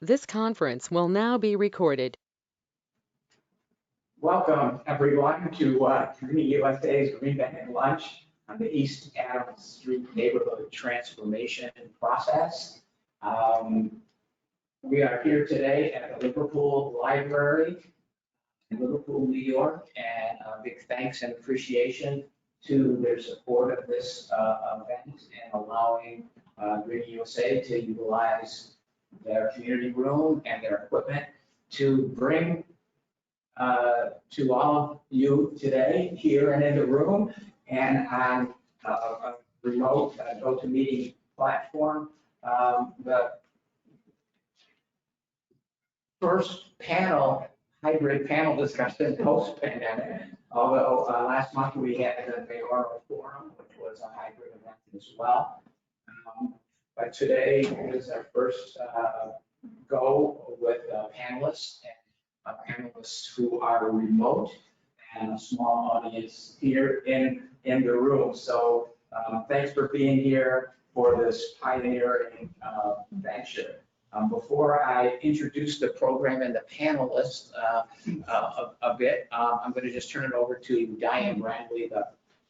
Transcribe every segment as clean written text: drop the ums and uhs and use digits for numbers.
This conference will now be recorded. Welcome, everyone, to GreeningUSA's Green Bag Lunch on the East Adams Street Neighborhood Transformation Process. We are here today at the Liverpool Library in Liverpool, New York, and a big thanks and appreciation to their support of this event and allowing GreeningUSA to utilize their community room and their equipment to bring to all of you today here and in the room and on a remote GoToMeeting platform. The first panel, hybrid panel discussion post-pandemic, although last month we had the mayoral forum, which was a hybrid event as well. But today is our first go with panelists who are remote and a small audience here in the room. So thanks for being here for this pioneering venture. Before I introduce the program and the panelists a bit, I'm going to just turn it over to Diane Brandley, the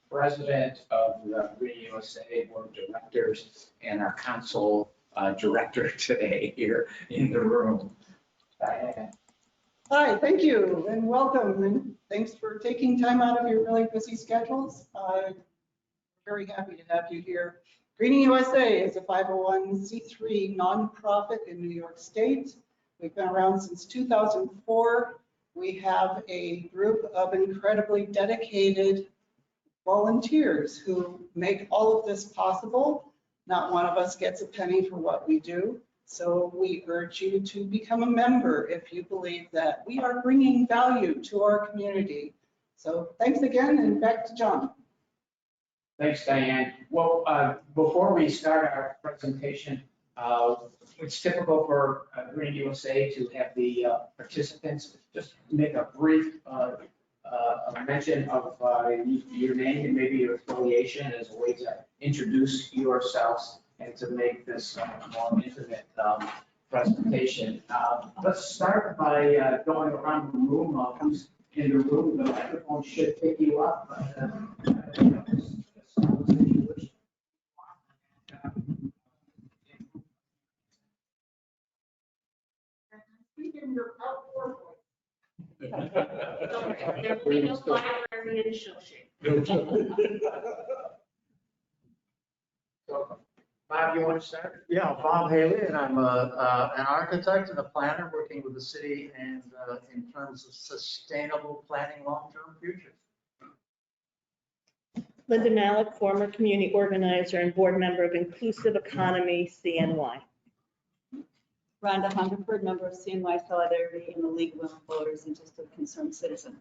president of the GreeningUSA Board of Directors and our council director today here in the room. Diane. Hi, thank you and welcome, and thanks for taking time out of your really busy schedules. I'm very happy to have you here. GreeningUSA is a 501c3 nonprofit in New York State. We've been around since 2004. We have a group of incredibly dedicated volunteers who make all of this possible. Not one of us gets a penny for what we do. So we urge you to become a member if you believe that we are bringing value to our community. So thanks again, and back to John. Thanks, Diane. Well, before we start our presentation, it's typical for GreeningUSA to have the participants just make a brief mention of your name and maybe your affiliation as a way to introduce yourselves and to make this more intimate presentation. Let's start by going around the room. Who's in the room? The microphone should pick you up. Speak in your outdoor voice. There will be no library in Shilshing. So, Bob, you want to start? Yeah, Bob Haley, and I'm an architect and a planner working with the city and in terms of sustainable planning long-term future. Linda Malik, former community organizer and board member of Inclusive Economy CNY. Rhonda Hungerford, member of CNY Solidarity and the League of Women Voters and just a concerned citizen.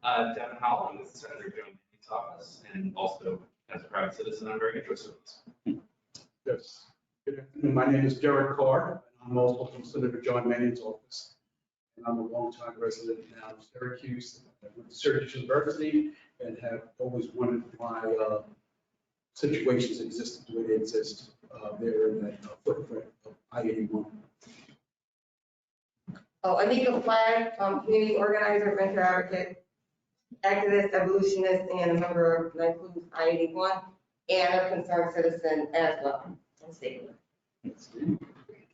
Devin Howell, I'm with Senator Joe Manchin's office, and also as a private citizen, I'm very interested in this. Yes. Good afternoon. My name is Derek Carr, and I'm also from Senator John Manning's office. And I'm a longtime resident now of Syracuse. I went to Syracuse University and have always wanted my situations existed the way they exist there in that footprint of I-81. Anika Flagg, community organizer, venture advocate, activist, evolutionist, and a member of I-81, and a concerned citizen as well.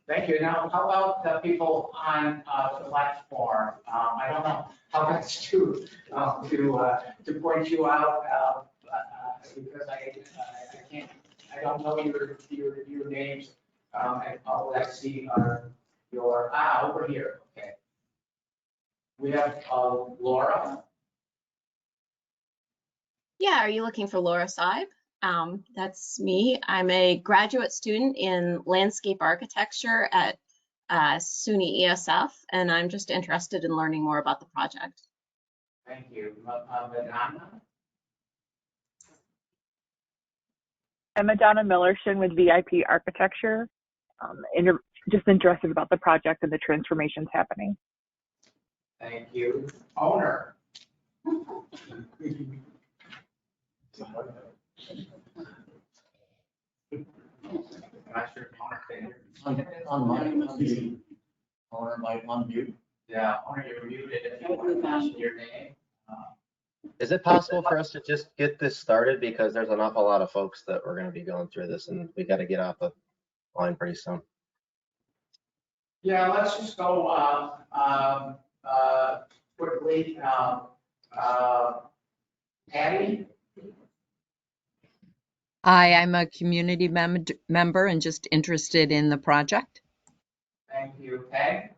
Thank you. Now, how about the people on the platform? I don't know how best to point you out because I don't know your names, and all I see are your over here. Okay. We have Laura. Yeah, are you looking for Laura Seib? That's me. I'm a graduate student in landscape architecture at SUNY ESF, and I'm just interested in learning more about the project. Thank you. Madonna? I'm Madonna Millershin with VIP Architecture. Just interested about the project and the transformations happening. Thank you. Owner? On my unmute. Or my unmute. Yeah, owner, you're muted if you want to mention your name. Is it possible for us to just get this started? Because there's an awful lot of folks that we're going to be going through this and we got to get off the line pretty soon. Yeah, let's just go quickly. Patty? Hi, I'm a community member and just interested in the project. Thank you. Peg?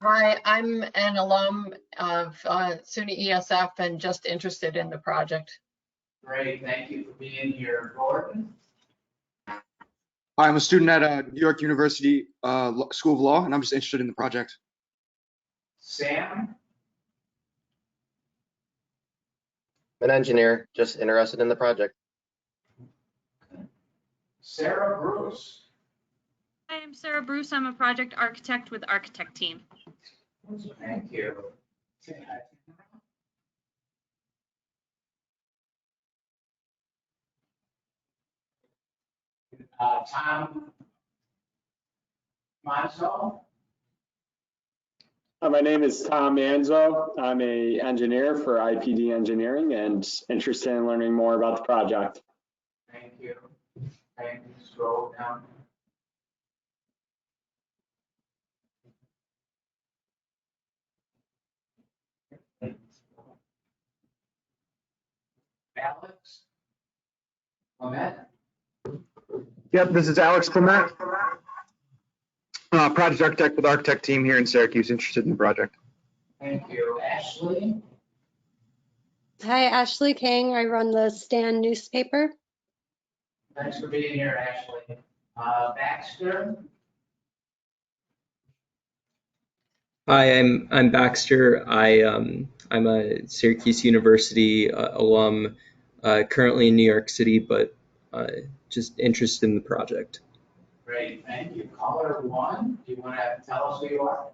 Hi, I'm an alum of SUNY ESF and just interested in the project. Great, thank you for being here. Gordon? I'm a student at New York University School of Law, and I'm just interested in the project. Sam? An engineer, just interested in the project. Sarah Bruce? Hi, I'm Sarah Bruce. I'm a project architect with Architect Team. Thank you. Tom Monzo? My name is Tom Manzo. I'm an engineer for IPD Engineering and interested in learning more about the project. Thank you. Thank you. Scroll down. Alex? Clement? Yep, this is Alex Clement, project architect with Architect Team here in Syracuse, interested in the project. Thank you. Ashley? Hi, Ashley King. I run the Stand newspaper. Thanks for being here, Ashley. Baxter? Hi, I'm Baxter. I'm a Syracuse University alum, currently in New York City, but just interested in the project. Great, thank you. Caller one, do you want to tell us who you are?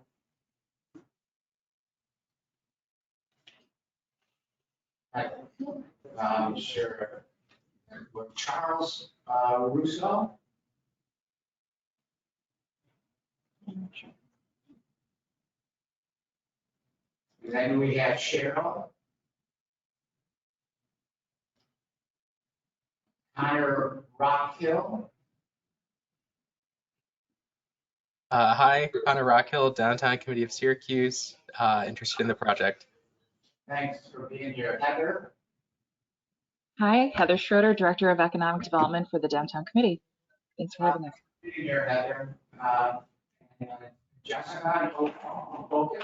Sure. Charles Russo? Then we have Cheryl. Connor Rockhill. Hi, Connor Rockhill, Downtown Committee of Syracuse, interested in the project. Thanks for being here. Heather. Hi, Heather Schroeder, Director of Economic Development for the Downtown Committee. Thanks for having us. Being here, Heather. And Jessica Oken.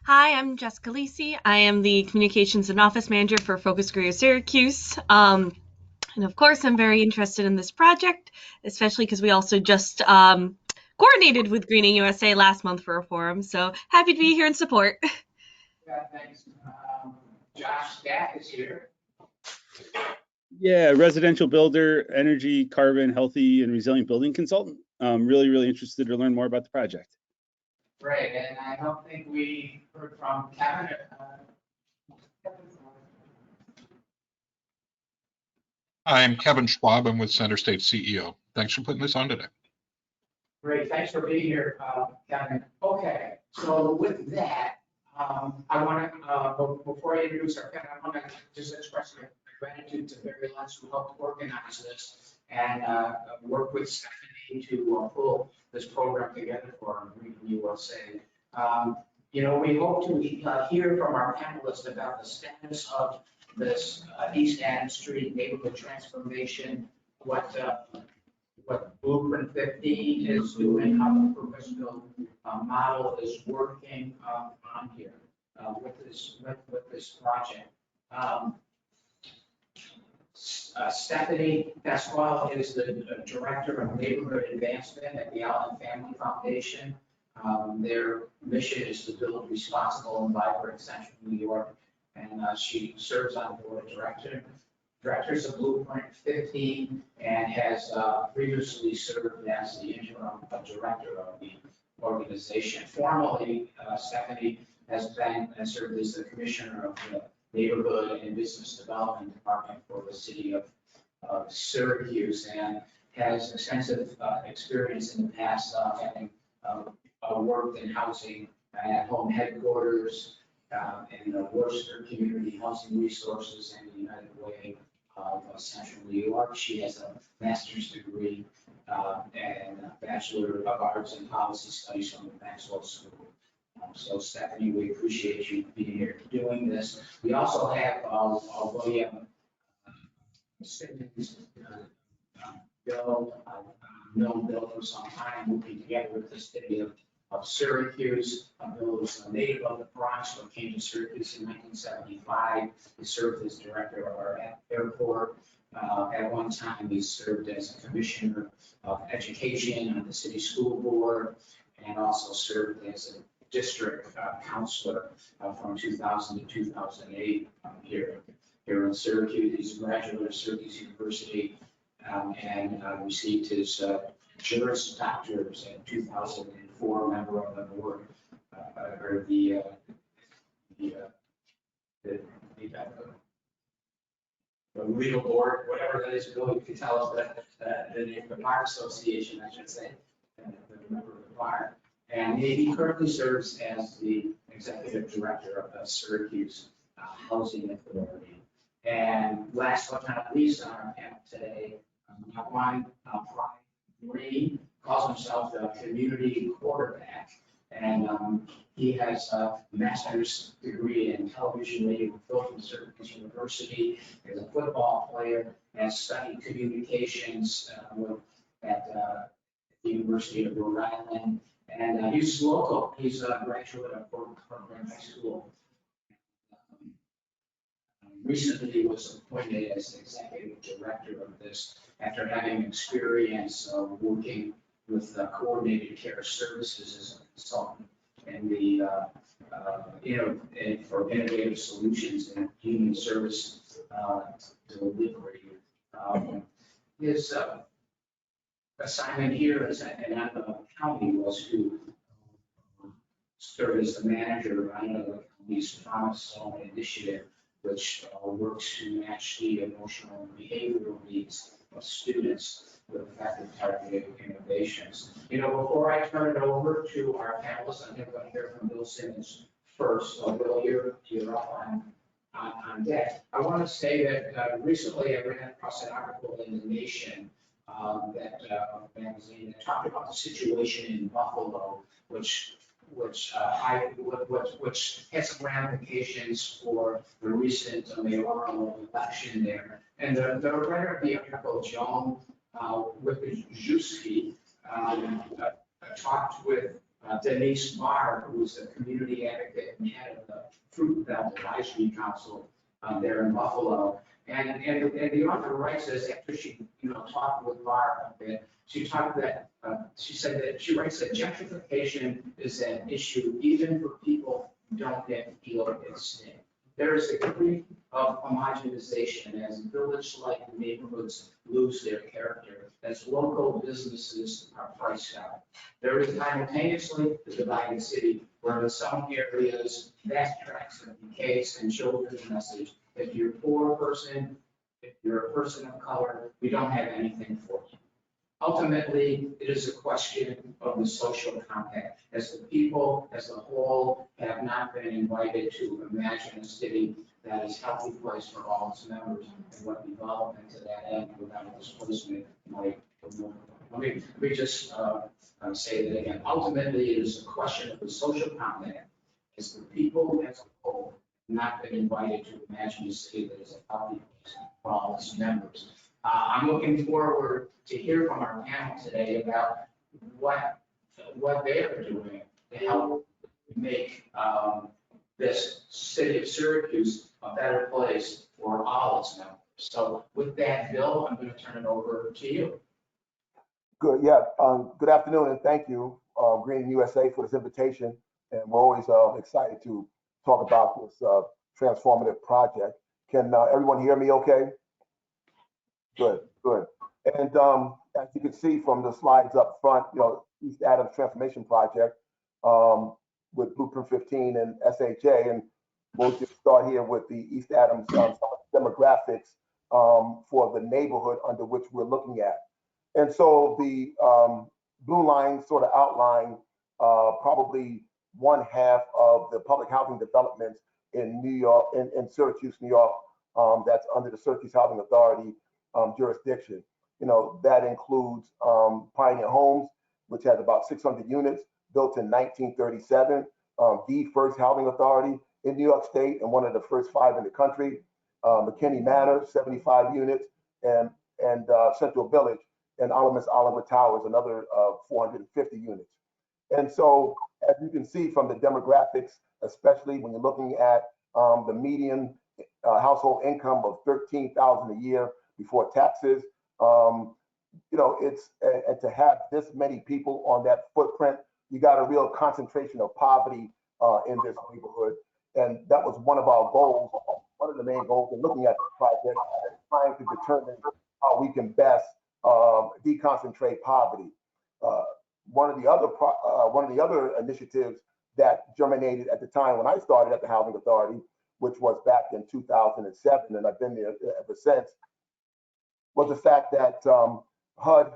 Hi, I'm Jessica Lisi. I am the Communications and Office Manager for Focus Career Syracuse. And of course, I'm very interested in this project, especially because we also just coordinated with GreeningUSA last month for a forum. So happy to be here in support. Yeah, thanks. Josh Stack is here. Yeah, residential builder, energy, carbon, healthy, and resilient building consultant. I'm really interested to learn more about the project. Great, and I don't think we heard from Kevin. I'm Kevin Schwab. I'm with Center State CEO. Thanks for putting this on today. Great, thanks for being here, Kevin. Okay, so with that, I want to, before I introduce our Kevin, I want to just express my gratitude to Barry Lentz who helped organize this and work with Stephanie to pull this program together for GreeningUSA. You know, we hope to hear from our panelists about the status of this East Adams Street neighborhood transformation, what Blueprint 15 is doing, how the purpose-built model is working on here with this project. Stephanie Beswell is the Director of Neighborhood Advancement at the Allen Family Foundation. Their mission is to build responsible and vibrant Central New York, and she serves on the board of directors of Blueprint 15 and has previously served as the interim director of the organization. Formerly, Stephanie has been and served as the commissioner of the Neighborhood and Business Development Department for the city of Syracuse, and has extensive experience in the past having worked in housing at home headquarters in the Worcester Community Housing Resources and the United Way of Central New York. She has a master's degree and a Bachelor of Arts in Policy Studies from the Beswell School. So Stephanie, we appreciate you being here doing this. We also have William Simmons, Bill, known Bill for some time, working together with the city of Syracuse. Bill was a native of the Bronx, but came to Syracuse in 1975. He served as director of our airport. At one time, he served as a commissioner of education on the city school board, and also served as a district counselor from 2000 to 2008 here in Syracuse. He's a graduate of Syracuse University and received his Juris Doctors in 2004, member of the board, or the legal board, whatever that is. Bill, you can tell us that the name of the Bar Association, I should say, the member of the bar. And he currently serves as the executive director of the Syracuse Housing Authority. And last but not least on our panel today, Brian Green calls himself the community quarterback. And he has a master's degree in television, radio, and film from Syracuse University. He's a football player and studied communications at the University of Rhode Island. And he's local. He's a graduate of Program High School. Recently was appointed as executive director of this after having experience working with coordinated care services as a consultant and the for innovative solutions in human service delivery. His assignment here is at Napa County was to serve as the manager of the county's Promise Zone initiative, which works to match the emotional and behavioral needs of students with effective targeted innovations. Before I turn it over to our panelists, I'm going to hear from Bill Simmons first. So Bill, you're up on deck. I want to say that recently I ran across an article in The Nation magazine that talked about the situation in Buffalo, which has some ramifications for the recent mayoral election there. And the writer of the article, Joan Wipajewski, talked with Denise Barr, who's a community advocate and head of the Fruit Belt Advisory Council there in Buffalo. And the author writes this after she talked with Barr a bit. She said that she writes that gentrification is an issue even for people who don't yet feel it's in. There is a degree of homogenization as village-like neighborhoods lose their character, as local businesses are priced out. There is simultaneously the divided city, where in some areas vast tracts of decays and children's message. If you're a poor person, if you're a person of color, we don't have anything for you. Ultimately, it is a question of the social compact, as the people as a whole have not been invited to imagine a city that is a healthy place for all its members and what development to that end without displacement might promote. Let me just say that again. Ultimately, it is a question of the social compact, as the people as a whole have not been invited to imagine a city that is a healthy place for all its members. I'm looking forward to hear from our panel today about what they are doing to help make this city of Syracuse a better place for all its members. So with that, Bill, I'm going to turn it over to you. Good, yeah. Good afternoon, and thank you, GreeningUSA, for this invitation. And we're always excited to talk about this transformative project. Can everyone hear me okay? Good, good. And as you can see from the slides up front, East Adams Transformation Project with Blueprint 15 and SHA, and we'll just start here with the East Adams some of the demographics for the neighborhood under which we're looking at. And so the blue line sort of outline probably one half of the public housing developments in New York, in Syracuse, New York, that's under the Syracuse Housing Authority jurisdiction. You know, that includes Pioneer Homes, which has about 600 units, built in 1937, the first housing authority in New York State and one of the first 5 in the country. McKinney Manor, 75 units, and Central Village and Almus Olver Towers, another 450 units. And so, as you can see from the demographics, especially when you're looking at the median household income of $13,000 a year before taxes, you know, it's and to have this many people on that footprint, you got a real concentration of poverty in this neighborhood, and that was one of our goals, one of the main goals in looking at the project, trying to determine how we can best deconcentrate poverty. One of the other initiatives that germinated at the time when I started at the Housing Authority, which was back in 2007, and I've been there ever since, was the fact that HUD,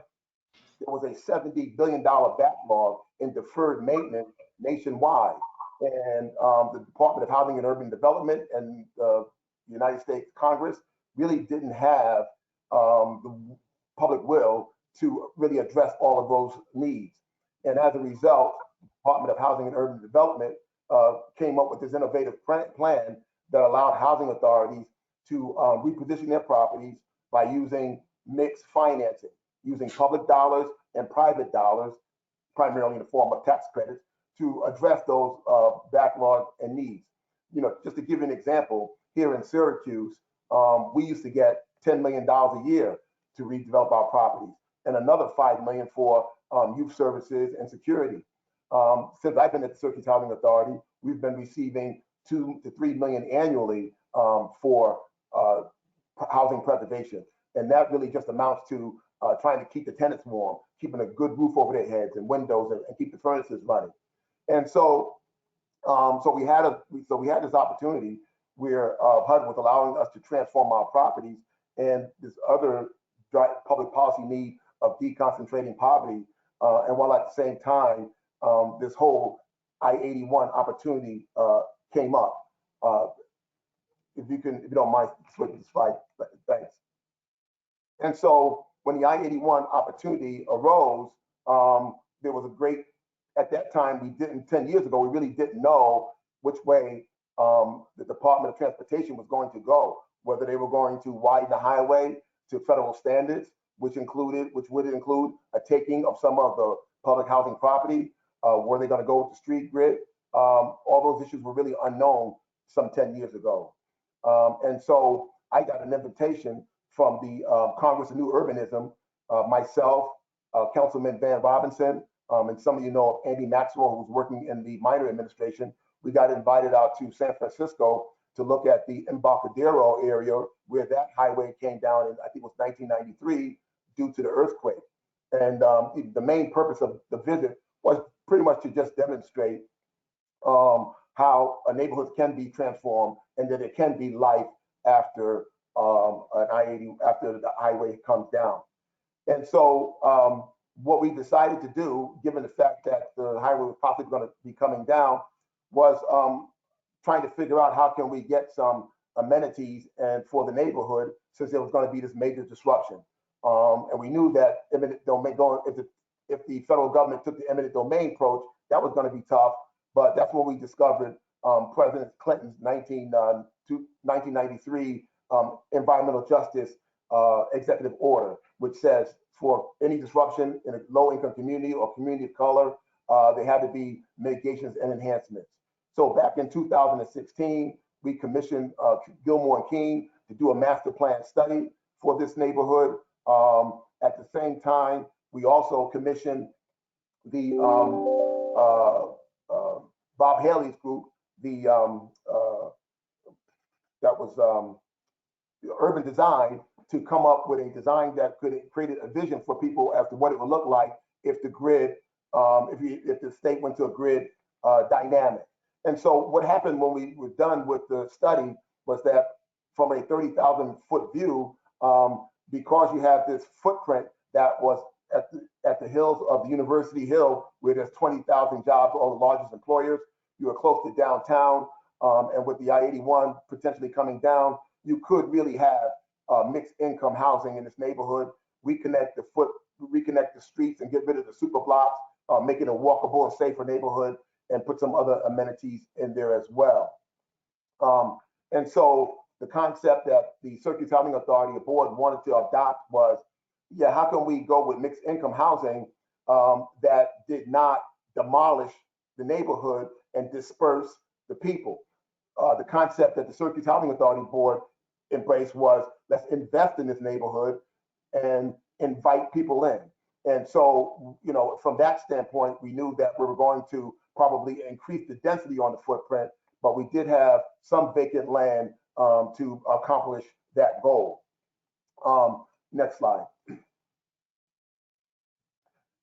there was a $70 billion backlog in deferred maintenance nationwide. And the Department of Housing and Urban Development and the United States Congress really didn't have the public will to really address all of those needs. And as a result, the Department of Housing and Urban Development came up with this innovative plan that allowed housing authorities to reposition their properties by using mixed financing, using public dollars and private dollars, primarily in the form of tax credits, to address those backlogs and needs. You know, just to give you an example, here in Syracuse, we used to get $10 million a year to redevelop our properties, and another $5 million for youth services and security. Since I've been at the Syracuse Housing Authority, we've been receiving $2 to $3 million annually for housing preservation, and that really just amounts to trying to keep the tenants warm, keeping a good roof over their heads and windows, and keep the furnaces running. And so, we had this opportunity where HUD was allowing us to transform our properties, and this other public policy need of deconcentrating poverty, and while at the same time, this whole I-81 opportunity came up. If you don't mind switching the slide, thanks. And so when the I-81 opportunity arose, there was a great, at that time, 10 years ago, we really didn't know which way the Department of Transportation was going to go, whether they were going to widen the highway to federal standards, which would include a taking of some of the public housing property, were they going to go with the street grid? All those issues were really unknown some 10 years ago. And so I got an invitation from the Congress of New Urbanism, myself, Councilman Van Robinson, and some of you know Andy Maxwell, who's working in the minor administration. We got invited out to San Francisco to look at the Embarcadero area where that highway came down in, I think it was 1993, due to the earthquake. And the main purpose of the visit was pretty much to just demonstrate how a neighborhood can be transformed and that it can be life after an I-80, after the highway comes down. And so what we decided to do, given the fact that the highway was possibly going to be coming down, was trying to figure out how can we get some amenities and for the neighborhood, since there was going to be this major disruption. And we knew that eminent domain, if the federal government took the eminent domain approach, that was going to be tough. But that's when we discovered President Clinton's 1993 environmental justice executive order, which says for any disruption in a low-income community or community of color, there had to be mitigations and enhancements. So back in 2016, we commissioned Gilmore and King to do a master plan study for this neighborhood. At the same time, we also commissioned the Bob Haley's group, that was the urban design, to come up with a design that could create a vision for people as to what it would look like if the grid, if the state went to a grid dynamic. And so what happened when we were done with the study was that from a 30,000 foot view, because you have this footprint that was at the hills of the University Hill, where there's 20,000 jobs, all the largest employers, you are close to downtown, and with the I-81 potentially coming down, you could really have mixed income housing in this neighborhood, reconnect the streets and get rid of the super blocks, make it a walkable and safer neighborhood, and put some other amenities in there as well. And so the concept that the Syracuse Housing Authority board wanted to adopt was, yeah, how can we go with mixed income housing that did not demolish the neighborhood and disperse the people? The concept that the Syracuse Housing Authority board embraced was, let's invest in this neighborhood and invite people in. And so, you know, from that standpoint, we knew that we were going to probably increase the density on the footprint, but we did have some vacant land to accomplish that goal. Next slide.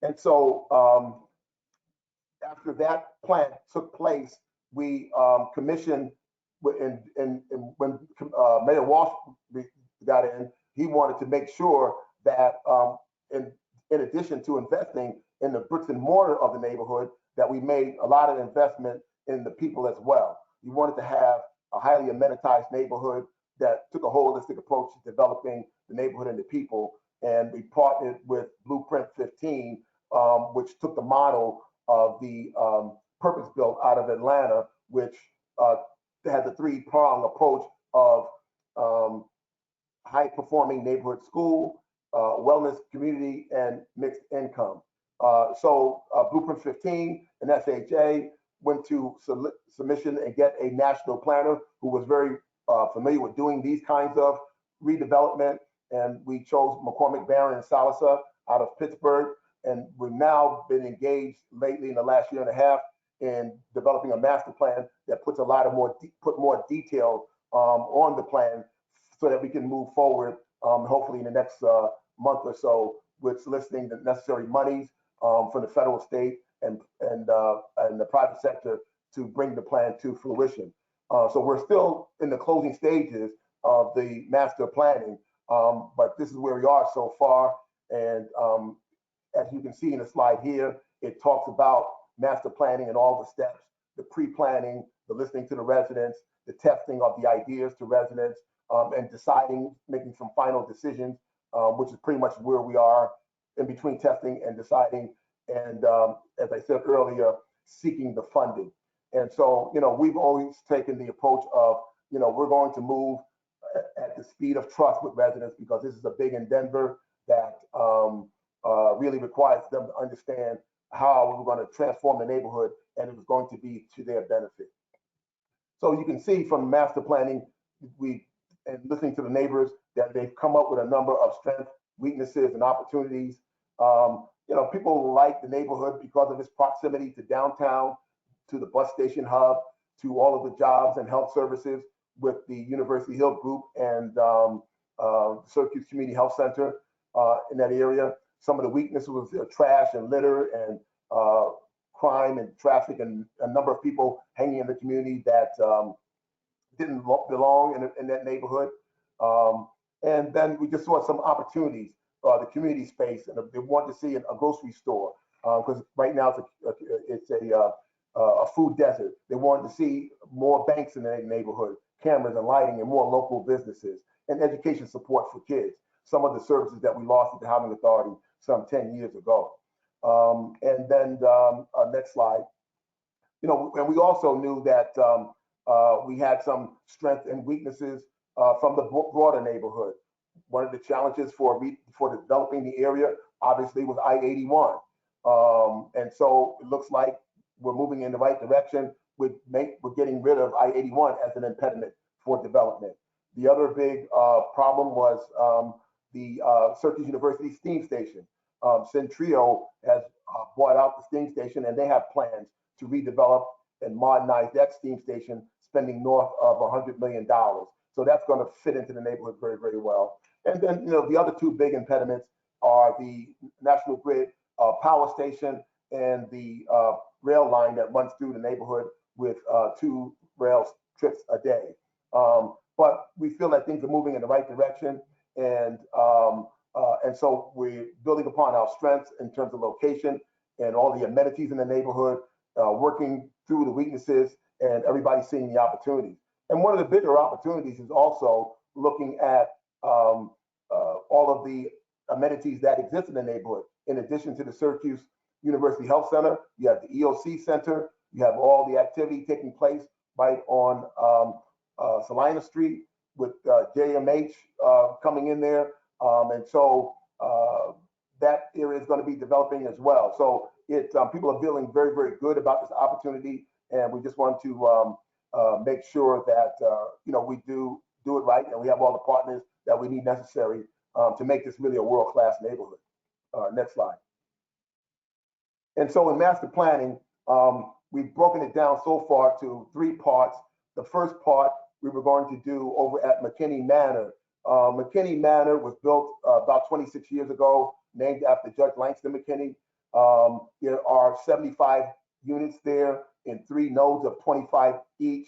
And so after that plan took place, we commissioned, when Mayor Walsh got in, he wanted to make sure that in addition to investing in the bricks and mortar of the neighborhood, that we made a lot of investment in the people as well. We wanted to have a highly amenitized neighborhood that took a holistic approach to developing the neighborhood and the people. And we partnered with Blueprint 15, which took the model of the Purpose Built out of Atlanta, which has a three-pronged approach of high-performing neighborhood school, wellness community, and mixed income. So Blueprint 15 and SHA went to submission and get a national planner who was very familiar with doing these kinds of redevelopment. And we chose McCormick, Barron, and Salisa out of Pittsburgh. And we've now been engaged lately in the last year and a half in developing a master plan that puts a lot of more detail on the plan so that we can move forward, hopefully in the next month or so, with soliciting the necessary monies from the federal, state, and the private sector to bring the plan to fruition. So we're still in the closing stages of the master planning, but this is where we are so far. And as you can see in the slide here, it talks about master planning and all the steps, the pre-planning, the listening to the residents, the testing of the ideas to residents, and deciding, making some final decisions, which is pretty much where we are in between testing and deciding. And as I said earlier, seeking the funding. And so, you know, we've always taken the approach of, you know, we're going to move at the speed of trust with residents, because this is a big endeavor that really requires them to understand how we're going to transform the neighborhood, and it was going to be to their benefit. So you can see from master planning, and listening to the neighbors, that they've come up with a number of strengths, weaknesses, and opportunities. You know, people like the neighborhood because of its proximity to downtown, to the bus station hub, to all of the jobs and health services with the University Hill Group and Syracuse Community Health Center in that area. Some of the weaknesses was trash and litter and crime and traffic, and a number of people hanging in the community that didn't belong in that neighborhood. And then we just saw some opportunities, the community space, and they wanted to see a grocery store, because right now it's a food desert. They wanted to see more banks in the neighborhood, cameras and lighting, and more local businesses, and education support for kids. Some of the services that we lost at the Housing Authority some 10 years ago. And then next slide. You know, and we also knew that we had some strengths and weaknesses from the broader neighborhood. One of the challenges for developing the area, obviously, was I-81. And so it looks like we're moving in the right direction. We're getting rid of I-81 as an impediment for development. The other big problem was the Syracuse University steam station. Centrio has bought out the steam station, and they have plans to redevelop and modernize that steam station, spending north of $100 million. So that's going to fit into the neighborhood very, very well. And then, you know, the other two big impediments are the National Grid power station and the rail line that runs through the neighborhood, with 2 rail trips a day. But we feel that things are moving in the right direction, and so we're building upon our strengths in terms of location and all the amenities in the neighborhood, working through the weaknesses, and everybody seeing the opportunities. And one of the bigger opportunities is also looking at all of the amenities that exist in the neighborhood. In addition to the Syracuse University Health Center, you have the EOC Center, you have all the activity taking place right on Salina Street with JMH coming in there. And so that area is going to be developing as well. So people are feeling very, very good about this opportunity. And we just want to make sure that, we do it right, and we have all the partners that we need necessary to make this really a world-class neighborhood. Next slide. And so in master planning, we've broken it down so far to 3 parts. The first part we were going to do over at McKinney Manor. McKinney Manor was built about 26 years ago, named after Judge Langston McKinney. There are 75 units there in 3 nodes of 25 each.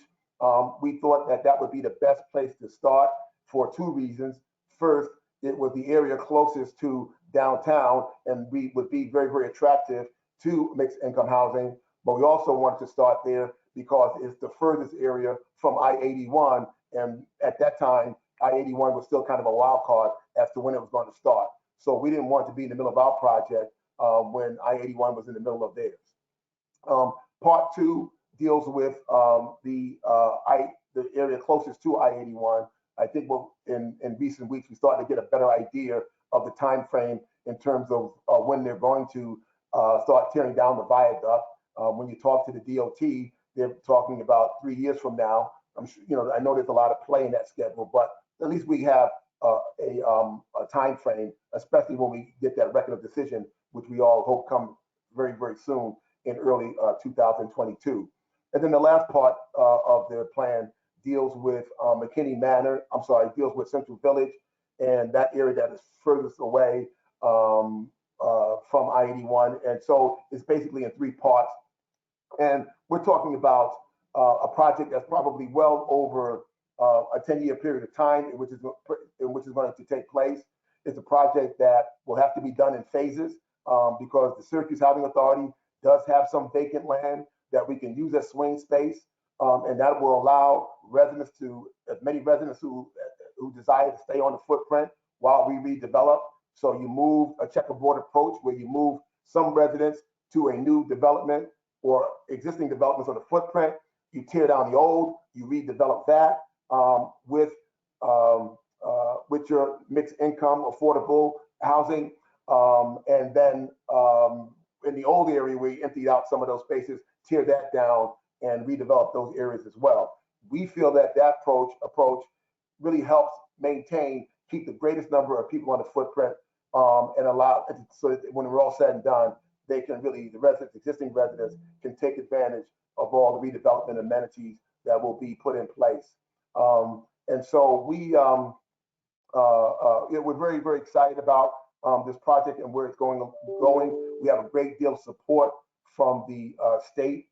We thought that would be the best place to start for 2 reasons. First, it was the area closest to downtown and we would be very, very attractive to mixed income housing. But we also wanted to start there because it's the furthest area from I-81. And at that time, I-81 was still kind of a wild card as to when it was going to start. So we didn't want to be in the middle of our project when I-81 was in the middle of theirs. Part 2 deals with the area closest to I-81. I think in recent weeks, we started to get a better idea of the time frame in terms of when they're going to start tearing down the viaduct. When you talk to the DOT, they're talking about 3 years from now. I'm sure, I know there's a lot of play in that schedule, but at least we have a time frame, especially when we get that record of decision, which we all hope come very, very soon in early 2022. And then the last part of their plan deals with McKinney Manor, deals with Central Village and that area that is furthest away from I-81. And so it's basically in 3 parts. And we're talking about a project that's probably well over a 10-year period of time in which is going to take place. It's a project that will have to be done in phases because the Syracuse Housing Authority does have some vacant land that we can use as swing space. And that will allow as many residents who desire to stay on the footprint while we redevelop. So you move a checkerboard approach where you move some residents to a new development or existing developments on the footprint. You tear down the old, you redevelop that with your mixed income, affordable housing. And then in the old area where you emptied out some of those spaces, tear that down and redevelop those areas as well. We feel that approach really helps keep the greatest number of people on the footprint and allow, so that when we're all said and done, they can really, existing residents can take advantage of all the redevelopment amenities that will be put in place. And so we're very, very excited about this project and where it's going. We have a great deal of support from the state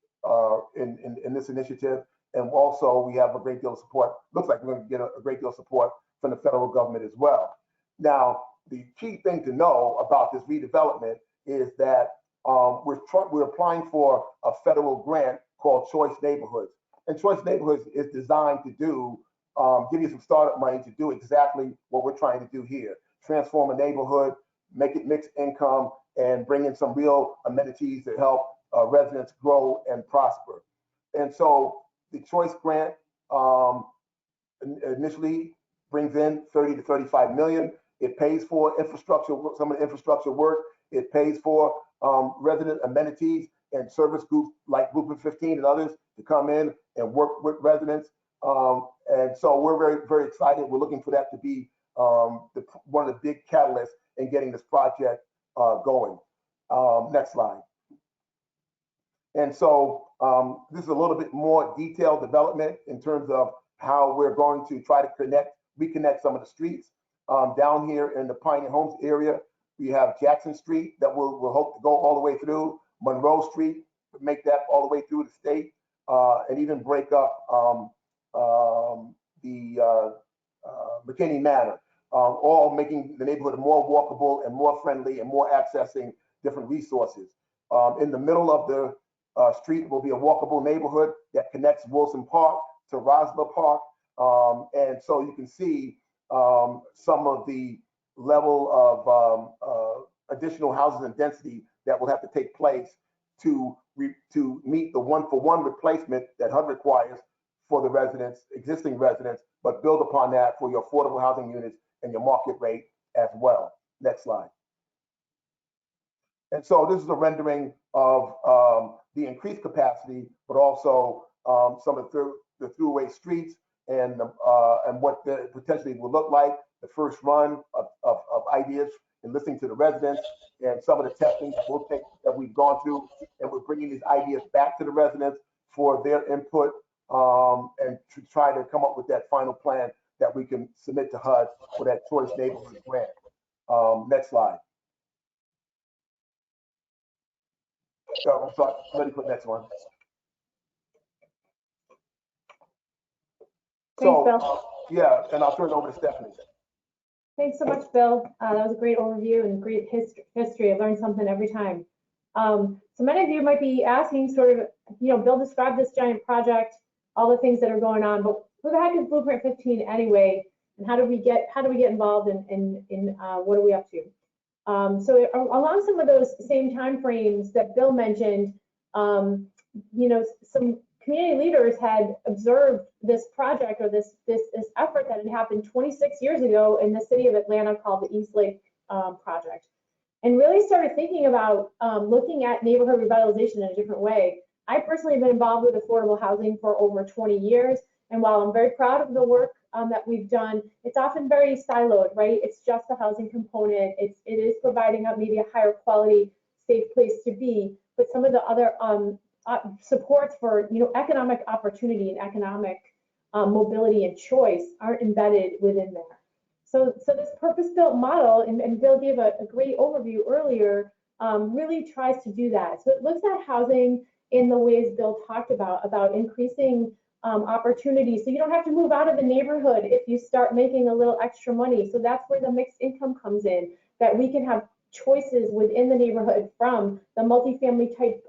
in this initiative. And also we have a great deal of support. Looks like we're going to get a great deal of support from the federal government as well. Now, the key thing to know about this redevelopment is that we're applying for a federal grant called Choice Neighborhoods. And Choice Neighborhoods is designed to give you some startup money to do exactly what we're trying to do here. Transform a neighborhood, make it mixed income, and bring in some real amenities to help residents grow and prosper. And so the Choice Grant initially brings in 30 to 35 million. It pays for infrastructure, some of the infrastructure work. It pays for resident amenities and service groups like Group of 15 and others to come in and work with residents. And so we're very, very excited. We're looking for that to be one of the big catalysts in getting this project going. Next slide. And so this is a little bit more detailed development in terms of how we're going to try to reconnect some of the streets. Down here in the Pioneer Homes area, we have Jackson Street that we'll hope to go all the way through. Monroe Street, make that all the way through the state. and even break up the McKinney Manor, all making the neighborhood more walkable and more friendly and more accessing different resources. In the middle of the street will be a walkable neighborhood that connects Wilson Park to Rosler Park. And so you can see some of the level of additional houses and density that will have to take place to meet the one-for-one replacement that HUD requires for the residents, existing residents, but build upon that for your affordable housing units and your market rate as well. Next slide. And so this is a rendering of the increased capacity, but also some of the throughway streets and what the potentially will look like, the first run of ideas and listening to the residents and some of the testing that we've gone through, and we're bringing these ideas back to the residents for their input and to try to come up with that final plan that we can submit to HUD for that choice neighborhood grant. Next slide. I'm sorry, let me put next one. Thanks, Bill. Yeah, and I'll turn it over to Stephanie. Thanks so much, Bill. That was a great overview and great history. I learned something every time. So many of you might be asking sort of, Bill described this giant project, all the things that are going on, but who the heck is Blueprint 15 anyway? And how do we get involved in what are we up to? So along some of those same time frames that Bill mentioned, some community leaders had observed this project or this effort that had happened 26 years ago in the city of Atlanta called the East Lake Project, and really started thinking about looking at neighborhood revitalization in a different way. I personally have been involved with affordable housing for over 20 years, and while I'm very proud of the work that we've done, it's often very siloed, right? It's just the housing component. It is providing up maybe a higher quality, safe place to be, but some of the other supports for economic opportunity and economic mobility and choice aren't embedded within there. So this purpose-built model, and Bill gave a great overview earlier, really tries to do that. So it looks at housing in the ways Bill talked about increasing opportunities. So you don't have to move out of the neighborhood if you start making a little extra money. So that's where the mixed income comes in, that we can have choices within the neighborhood from the multifamily type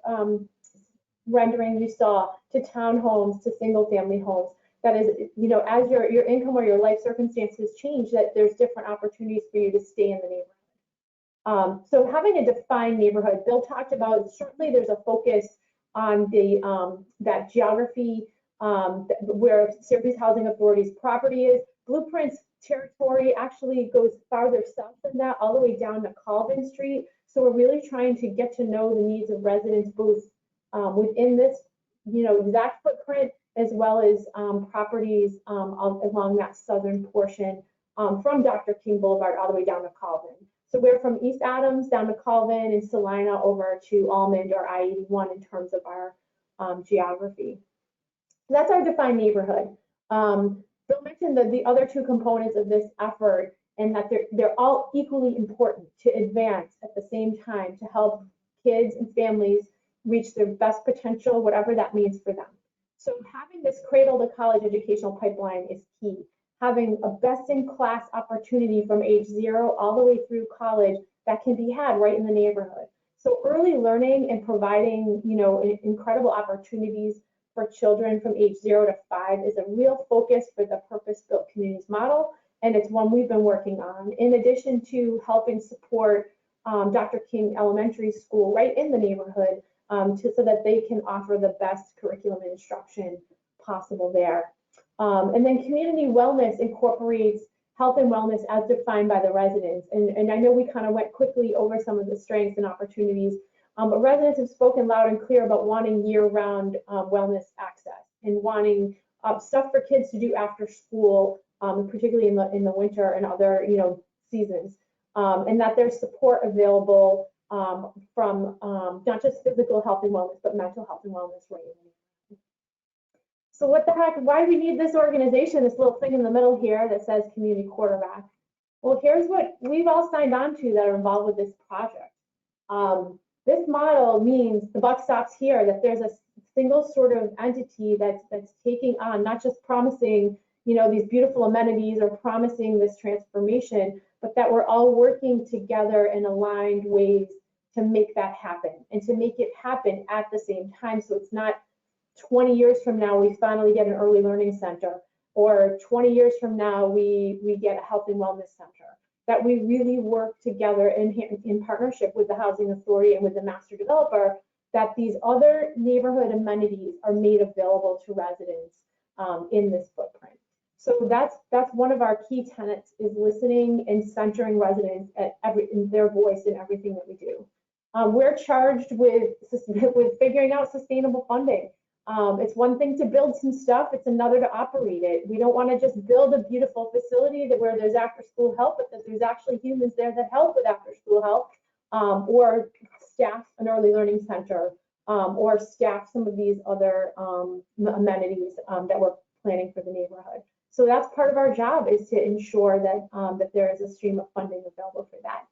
rendering you saw to townhomes to single family homes. That is, as your income or your life circumstances change, that there's different opportunities for you to stay in the neighborhood. So having a defined neighborhood, Bill talked about, certainly there's a focus on that geography where Syracuse Housing Authority's property is. Blueprint's territory actually goes farther south than that, all the way down to Colvin Street. So we're really trying to get to know the needs of residents both within this, exact footprint, as well as properties along that southern portion from Dr. King Boulevard all the way down to Colvin. So we're from East Adams down to Colvin and Salina over to Almond or I-81 in terms of our geography. So that's our defined neighborhood. Bill mentioned that the other two components of this effort, and that they're all equally important to advance at the same time to help kids and families reach their best potential, whatever that means for them. So having this cradle to college educational pipeline is key. Having a best-in-class opportunity from age 0 all the way through college that can be had right in the neighborhood. So early learning and providing, incredible opportunities for children from age 0 to 5 is a real focus for the purpose-built communities model, and it's one we've been working on, in addition to helping support Dr. King Elementary School right in the neighborhood so that they can offer the best curriculum and instruction possible there. And then community wellness incorporates health and wellness as defined by the residents. And I know we kind of went quickly over some of the strengths and opportunities, but residents have spoken loud and clear about wanting year-round wellness access and wanting stuff for kids to do after school, particularly in the winter and other seasons, and that there's support available from not just physical health and wellness, but mental health and wellness right in. So what the heck, why do we need this organization, this little thing in the middle here that says community quarterback? Well, here's what we've all signed on to that are involved with this project. This model means the buck stops here, that there's a single sort of entity that's taking on, not just promising, these beautiful amenities or promising this transformation, but that we're all working together in aligned ways to make that happen and to make it happen at the same time. So it's not 20 years from now, we finally get an early learning center, or 20 years from now, we get a health and wellness center. That we really work together in partnership with the Housing Authority and with the master developer, that these other neighborhood amenities are made available to residents in this footprint. So that's one of our key tenets, is listening and centering residents in their voice in everything that we do. We're charged with figuring out sustainable funding. It's one thing to build some stuff, it's another to operate it. We don't want to just build a beautiful facility where there's after school help, but that there's actually humans there that help with after school help, or staff an early learning center, or staff some of these other amenities that we're planning for the neighborhood. So that's part of our job, is to ensure that that there is a stream of funding available for that.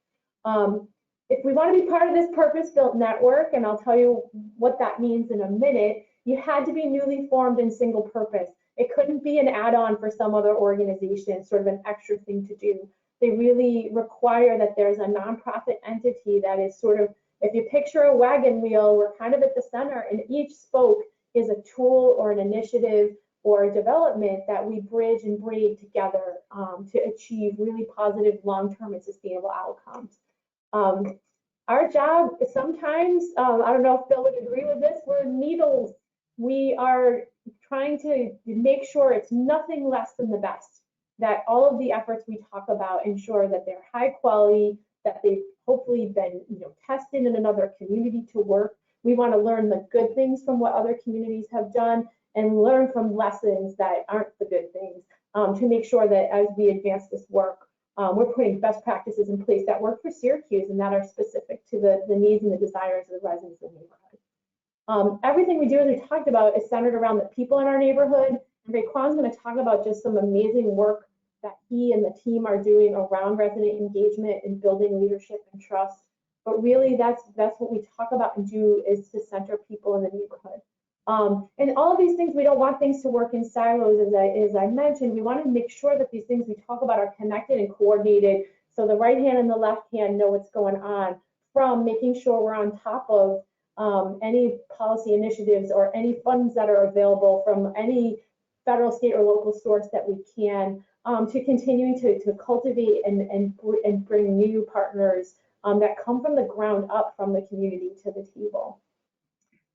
If we want to be part of this purpose-built network, and I'll tell you what that means in a minute, you had to be newly formed and single purpose. It couldn't be an add-on for some other organization, sort of an extra thing to do. They really require that there's a nonprofit entity that is sort of, if you picture a wagon wheel, we're kind of at the center, and each spoke is a tool or an initiative or a development that we bridge and braid together to achieve really positive long-term and sustainable outcomes. Our job is sometimes, I don't know if Phil would agree with this, we're needles. We are trying to make sure it's nothing less than the best, that all of the efforts we talk about ensure that they're high quality, that they've hopefully been tested in another community to work. We want to learn the good things from what other communities have done and learn from lessons that aren't the good things, to make sure that as we advance this work, we're putting best practices in place that work for Syracuse and that are specific to the needs and the desires of the residents of the neighborhood. Everything we do, as we talked about, is centered around the people in our neighborhood. And Raquan's going to talk about just some amazing work that he and the team are doing around resident engagement and building leadership and trust. But really, that's what we talk about and do, is to center people in the neighborhood. And all of these things, we don't want things to work in silos, as I mentioned. We want to make sure that these things we talk about are connected and coordinated, so the right hand and the left hand know what's going on, from making sure we're on top of any policy initiatives or any funds that are available from any federal, state, or local source that we can, to continuing to cultivate and bring new partners that come from the ground up from the community to the table.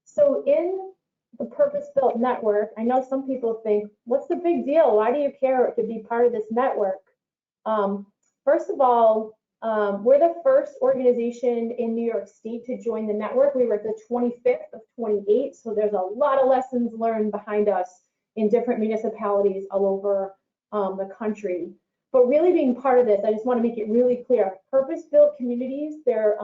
So in the purpose-built network, I know some people think, what's the big deal? Why do you care to be part of this network? First of all, we're the first organization in New York State to join the network. We were at the 25th of 28, so there's a lot of lessons learned behind us in different municipalities all over the country. But really being part of this, I just want to make it really clear, purpose-built communities, their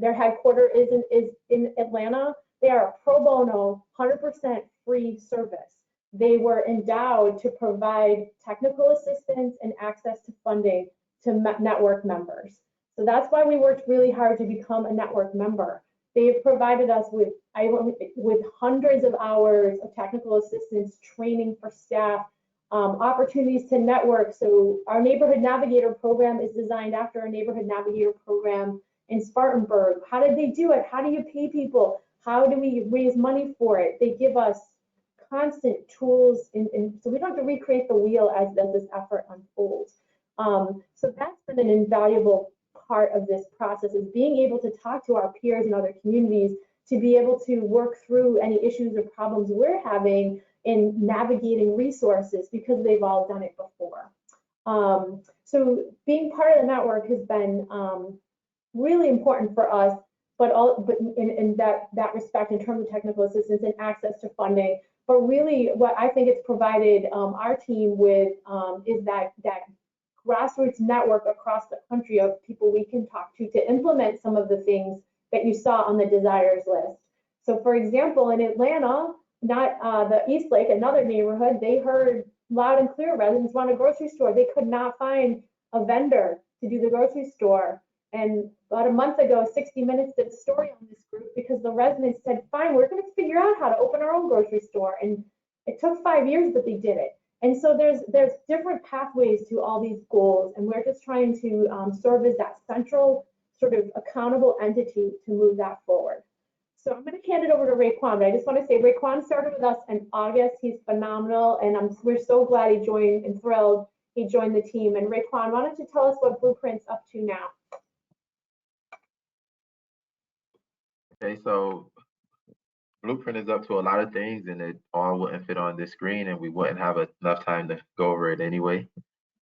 headquarters is in Atlanta. They are a pro bono, 100% free service. They were endowed to provide technical assistance and access to funding to network members. So that's why we worked really hard to become a network member. They've provided us with hundreds of hours of technical assistance, training for staff, opportunities to network. So our Neighborhood Navigator program is designed after a Neighborhood Navigator program in Spartanburg. How did they do it? How do you pay people? How do we raise money for it? They give us constant tools, so we don't have to recreate the wheel as this effort unfolds. So that's been an invaluable part of this process, is being able to talk to our peers in other communities, to be able to work through any issues or problems we're having in navigating resources, because they've all done it before. So being part of the network has been really important for us, but in that respect, in terms of technical assistance and access to funding. But really, what I think it's provided our team with is that grassroots network across the country of people we can talk to implement some of the things that you saw on the desires list. So for example, in Atlanta, the East Lake, another neighborhood, they heard loud and clear residents want a grocery store. They could not find a vendor to do the grocery store. And about a month ago, 60 Minutes did a story on this group because the residents said, fine, we're going to figure out how to open our own grocery store. And it took 5 years, but they did it. And so there's different pathways to all these goals, and we're just trying to serve as that central sort of accountable entity to move that forward. So I'm going to hand it over to Raekwon, but I just want to say Raekwon started with us in August. He's phenomenal, and we're so glad he joined and thrilled he joined the team. And Raekwon, why don't you tell us what Blueprint's up to now? Okay, so Blueprint is up to a lot of things, and it all wouldn't fit on this screen, and we wouldn't have enough time to go over it anyway.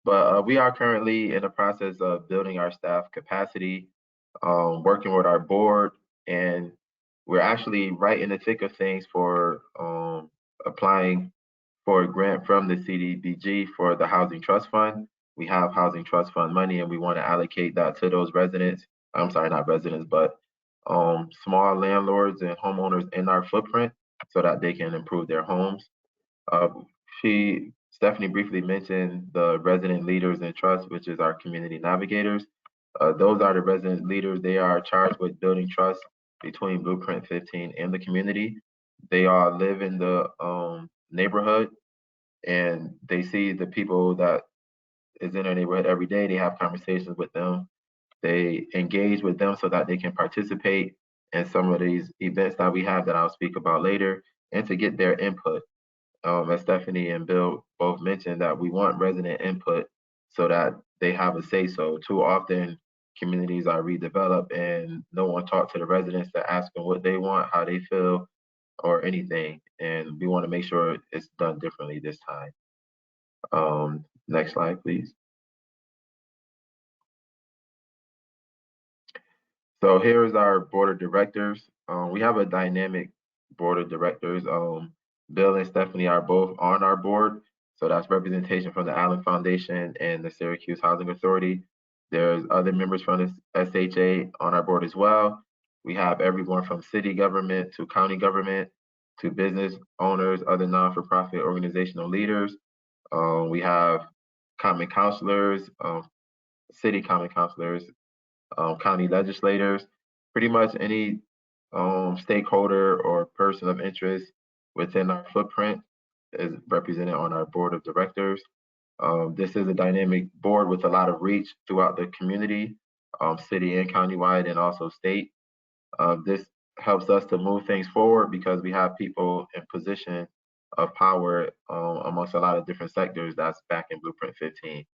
But we are currently in the process of building our staff capacity, working with our board, and we're actually right in the thick of things for applying for a grant from the CDBG for the Housing Trust Fund. We have Housing Trust Fund money, and we want to allocate that to those residents. I'm sorry, not residents, but small landlords and homeowners in our footprint so that they can improve their homes. Stephanie briefly mentioned the resident leaders in trust, which is our community navigators. Those are the resident leaders. They are charged with building trust between Blueprint 15 and the community. They all live in the neighborhood, and they see the people that is in their neighborhood every day. They have conversations with them. They engage with them so that they can participate in some of these events that we have that I'll speak about later, and to get their input. As Stephanie and Bill both mentioned, that we want resident input so that they have a say so. Too often, communities are redeveloped and no one talks to the residents to ask them what they want, how they feel, or anything. And we want to make sure it's done differently this time. Next slide, please. So here is our board of directors. We have a dynamic board of directors. Bill and Stephanie are both on our board. So that's representation from the Allen Foundation and the Syracuse Housing Authority. There's other members from the SHA on our board as well. We have everyone from city government to county government to business owners, other non-for-profit organizational leaders. We have common councilors, city common councilors, county legislators, pretty much any stakeholder or person of interest within our footprint is represented on our board of directors. This is a dynamic board with a lot of reach throughout the community, city and countywide, and also state. This helps us to move things forward because we have people in position of power amongst a lot of different sectors that's back in Blueprint 15.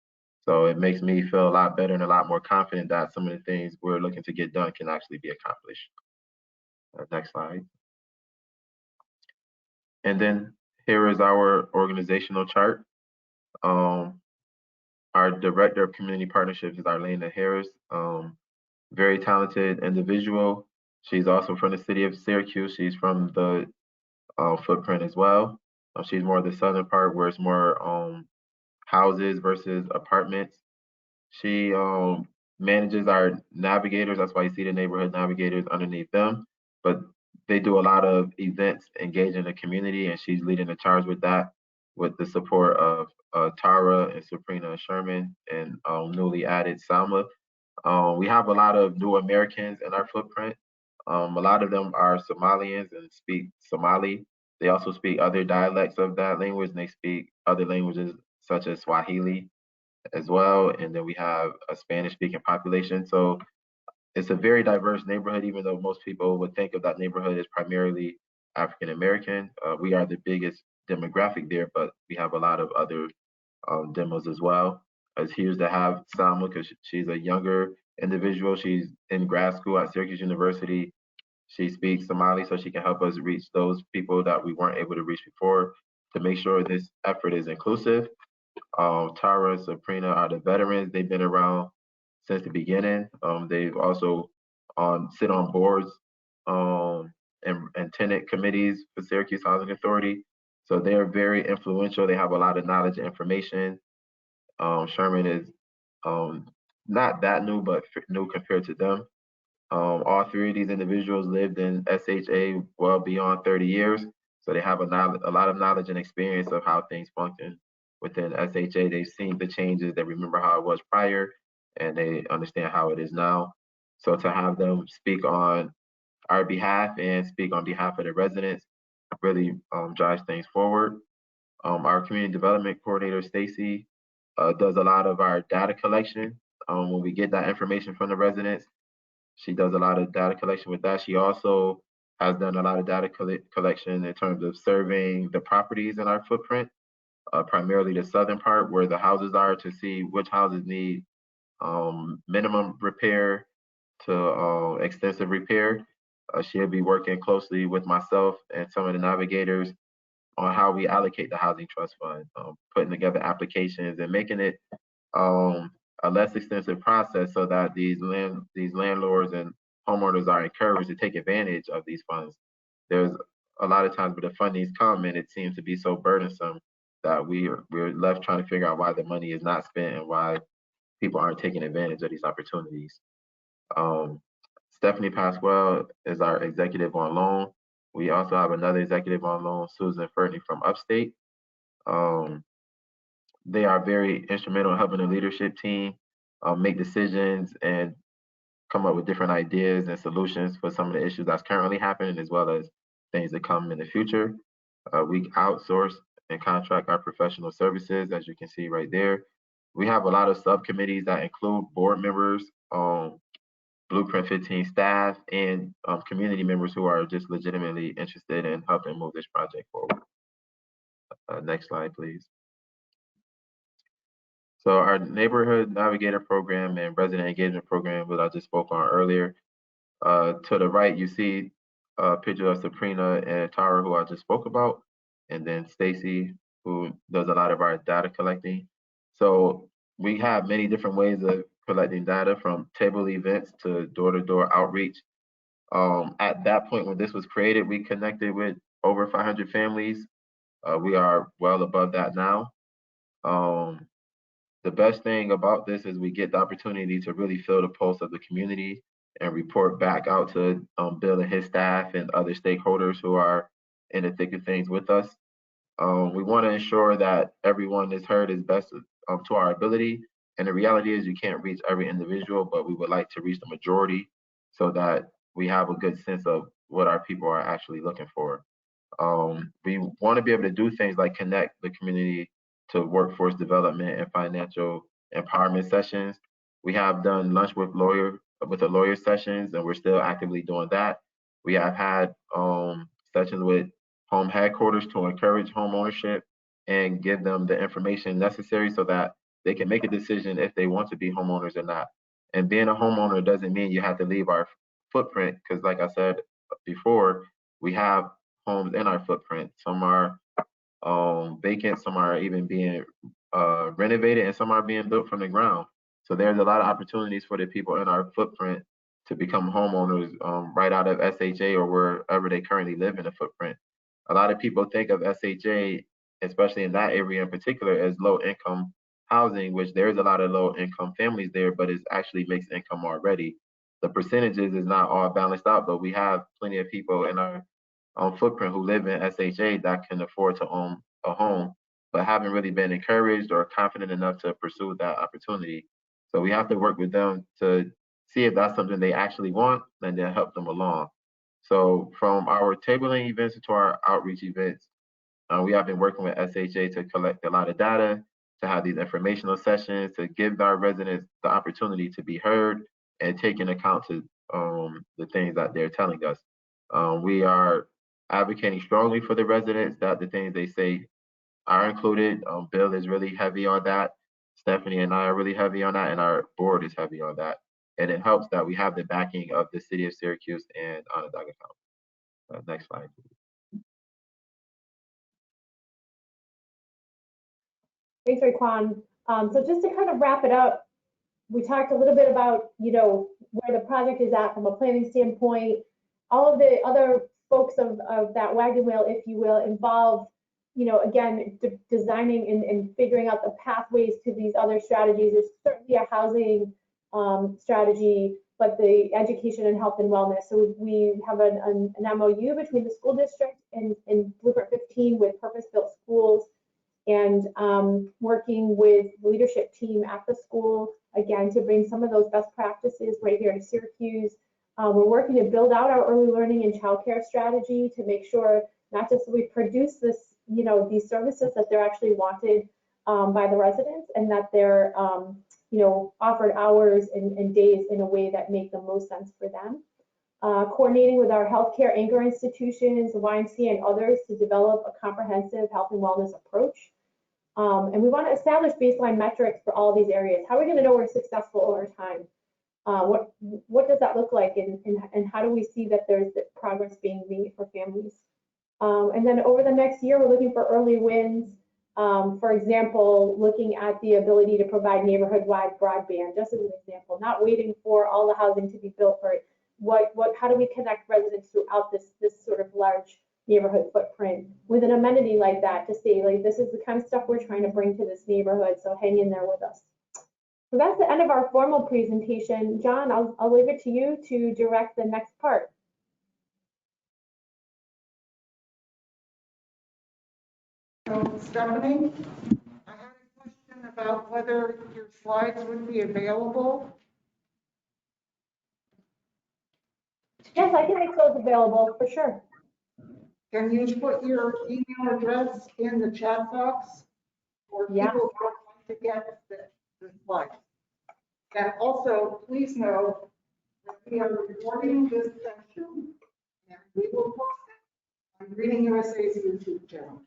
So it makes me feel a lot better and a lot more confident that some of the things we're looking to get done can actually be accomplished. Next slide. And then here is our organizational chart. Our director of community partnerships is Arlena Harris. Very talented individual. She's also from the city of Syracuse. She's from the footprint as well. She's more of the southern part where it's more houses versus apartments. She manages our navigators. That's why you see the neighborhood navigators underneath them. But they do a lot of events engaging the community, and she's leading the charge with that, with the support of Tara and Sabrina Sherman and newly added Salma. We have a lot of new Americans in our footprint. A lot of them are Somalians and speak Somali. They also speak other dialects of that language, and they speak other languages such as Swahili as well. And then we have a Spanish-speaking population. So it's a very diverse neighborhood, even though most people would think of that neighborhood as primarily African-American. We are the biggest demographic there, but we have a lot of other demos as well. It's huge to have Salma because she's a younger individual. She's in grad school at Syracuse University. She speaks Somali, so she can help us reach those people that we weren't able to reach before to make sure this effort is inclusive. Tara and Sabrina are the veterans. They've been around since the beginning. They've also sit on boards and tenant committees for Syracuse Housing Authority. So they're very influential. They have a lot of knowledge and information. Sherman is not that new, but new compared to them. All three of these individuals lived in SHA well beyond 30 years. So they have a lot of knowledge and experience of how things function within SHA. They've seen the changes. They remember how it was prior, and they understand how it is now. So to have them speak on our behalf and speak on behalf of the residents really drives things forward. Our community development coordinator, Stacy, does a lot of our data collection. When we get that information from the residents, she does a lot of data collection with that. She also has done a lot of data collection in terms of surveying the properties in our footprint, primarily the southern part where the houses are, to see which houses need minimum repair to extensive repair. She'll be working closely with myself and some of the navigators on how we allocate the housing trust fund, putting together applications and making it a less extensive process so that these landlords and homeowners are encouraged to take advantage of these funds. There's a lot of times where the fundings come and it seems to be so burdensome that we're left trying to figure out why the money is not spent and why people aren't taking advantage of these opportunities. Stephanie Pasquale is our executive on loan. We also have another executive on loan, Susan Fertney from Upstate. They are very instrumental in helping the leadership team make decisions and come up with different ideas and solutions for some of the issues that's currently happening, as well as things that come in the future. We outsource and contract our professional services, as you can see right there. We have a lot of subcommittees that include board members, Blueprint 15 staff, and community members who are just legitimately interested in helping move this project forward. Next slide, please. So our neighborhood navigator program and resident engagement program, which I just spoke on earlier. To the right, you see a picture of Sabrina and Tara, who I just spoke about, and then Stacy, who does a lot of our data collecting. So we have many different ways of collecting data, from table events to door-to-door outreach. At that point when this was created, we connected with over 500 families. We are well above that now. The best thing about this is we get the opportunity to really feel the pulse of the community and report back out to Bill and his staff and other stakeholders who are in the thick of things with us. We want to ensure that everyone is heard as best to our ability. And the reality is you can't reach every individual, but we would like to reach the majority so that we have a good sense of what our people are actually looking for. We want to be able to do things like connect the community to workforce development and financial empowerment sessions. We have done lunch with the lawyer sessions, and we're still actively doing that. We have had sessions with home headquarters to encourage home ownership and give them the information necessary so that they can make a decision if they want to be homeowners or not. And being a homeowner doesn't mean you have to leave our footprint, because like I said before, we have homes in our footprint. Some are vacant, some are even being renovated, and some are being built from the ground. So there's a lot of opportunities for the people in our footprint to become homeowners right out of SHA or wherever they currently live in the footprint. A lot of people think of SHA, especially in that area in particular, as low income housing, which there's a lot of low income families there, but it's actually mixed income already. The percentages is not all balanced out, but we have plenty of people in our footprint who live in SHA that can afford to own a home, but haven't really been encouraged or confident enough to pursue that opportunity. So we have to work with them to see if that's something they actually want and then help them along. So from our tabling events to our outreach events, we have been working with SHA to collect a lot of data, to have these informational sessions, to give our residents the opportunity to be heard and take into account to the things that they're telling us. We are advocating strongly for the residents that the things they say are included. Bill is really heavy on that. Stephanie and I are really heavy on that, and our board is heavy on that. And it helps that we have the backing of the City of Syracuse and Onondaga County. Next slide, please. Thanks, Raekwon. So just to kind of wrap it up, we talked a little bit about, where the project is at from a planning standpoint. All of the other folks of that wagon wheel, if you will, involve, again, designing and figuring out the pathways to these other strategies. There's certainly a housing strategy, but the education and health and wellness. So we have an MOU between the school district and Blueprint 15 with purpose-built schools and working with the leadership team at the school, again, to bring some of those best practices right here to Syracuse. We're working to build out our early learning and childcare strategy to make sure not just we produce this, these services, that they're actually wanted by the residents, and that they're, offered hours and days in a way that make the most sense for them. Coordinating with our healthcare anchor institutions, the YMCA and others to develop a comprehensive health and wellness approach. And we want to establish baseline metrics for all these areas. How are we going to know we're successful over time? What does that look like, and how do we see that there's progress being made for families? And then over the next year, we're looking for early wins. For example, looking at the ability to provide neighborhood-wide broadband, just as an example, not waiting for all the housing to be built for it. How do we connect residents throughout this sort of large neighborhood footprint with an amenity like that to say, like, this is the kind of stuff we're trying to bring to this neighborhood, so hang in there with us. So that's the end of our formal presentation. John, I'll leave it to you to direct the next part. So, Stephanie, I had a question about whether your slides would be available. Yes, I can make those available for sure. Can you put your email address in the chat box for people who would like to get the slides? And also, please know that we are recording this session and we will post it on GreeningUSA's YouTube channel.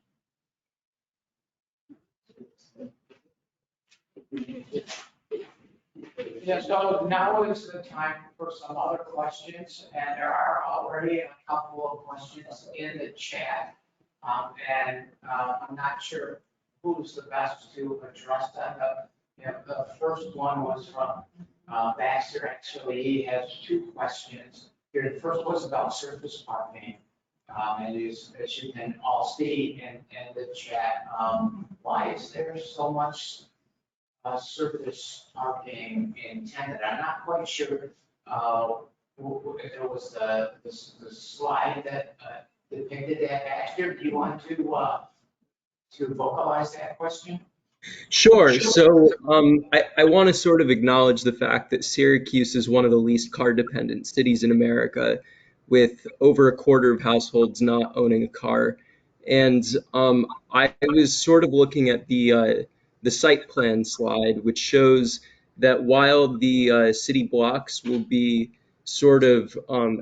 Yeah, so now is the time for some other questions, and there are already a couple of questions in the chat. I'm not sure who's the best to address them. The first one was from Baxter. Actually, he has two questions here. The first was about surface parking. And as you can all see in the chat, why is there so much surface parking intended? I'm not quite sure if there was the slide that depicted that. Baxter, do you want to vocalize that question? Sure. So I want to sort of acknowledge the fact that Syracuse is one of the least car-dependent cities in America, with over a quarter of households not owning a car. And I was sort of looking at the site plan slide, which shows that while the city blocks will be sort of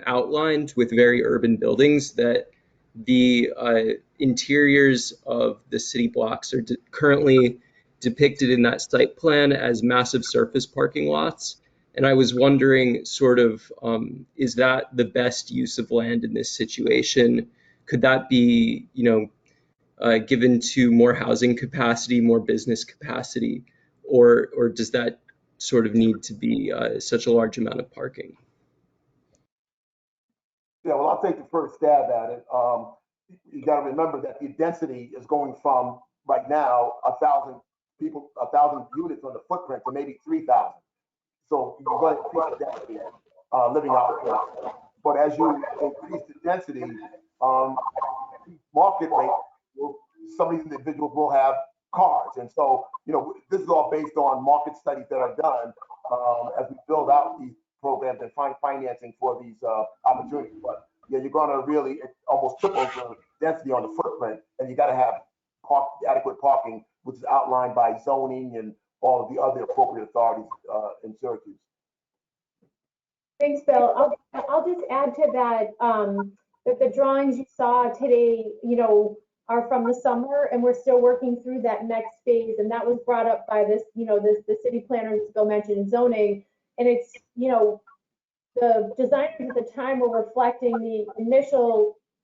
outlined with very urban buildings, that the interiors of the city blocks are currently depicted in that site plan as massive surface parking lots. And I was wondering, sort of, is that the best use of land in this situation? Could that be, given to more housing capacity, more business capacity, or does that sort of need to be such a large amount of parking? Yeah, well, I'll take the first stab at it. You got to remember that the density is going from right now 1,000 people, 1,000 units on the footprint to maybe 3,000. So you're going to increase the density living out there. But as you increase the density, market rate, some of these individuals will have cars. And so, this is all based on market studies that are done as we build out these programs and find financing for these opportunities. But yeah, you're going to really almost triple the density on the footprint, and you got to have adequate parking, which is outlined by zoning and all of the other appropriate authorities in Syracuse. Thanks, Bill. I'll just add to that that the drawings you saw today, are from the summer, and we're still working through that next phase. And that was brought up by this, the city planners Bill mentioned in zoning. And it's, the designers at the time were reflecting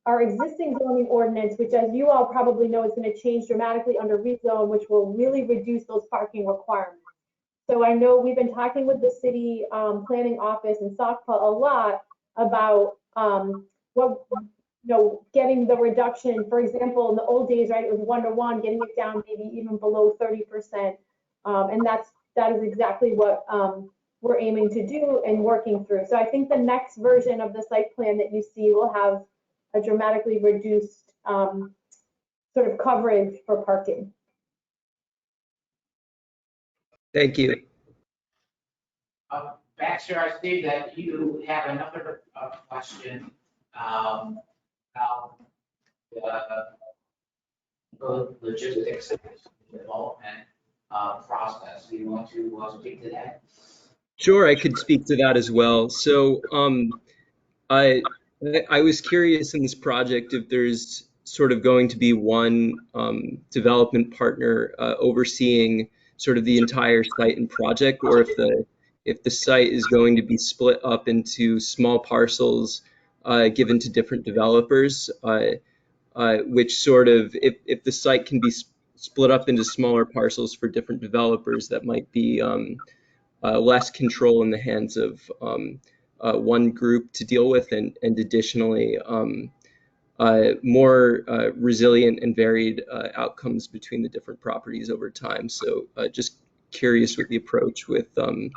our existing zoning ordinance, which, as you all probably know, is going to change dramatically under rezone, which will really reduce those parking requirements. So I know we've been talking with the city planning office and SOCPA a lot about getting the reduction. For example, in the old days, right, it was 1-to-1, getting it down maybe even below 30%. And that is exactly what we're aiming to do and working through. So I think the next version of the site plan that you see will have a dramatically reduced sort of coverage for parking. Thank you. Baxter, I see that you have another question about the logistics of this development process. Do you want to speak to that? Sure, I could speak to that as well. So, I I was curious in this project if there's sort of going to be one development partner overseeing sort of the entire site and project, or if the site is going to be split up into small parcels given to different developers, which sort of if the site can be split up into smaller parcels for different developers, that might be less control in the hands of one group to deal with, and additionally more resilient and varied outcomes between the different properties over time. So just curious what the approach with the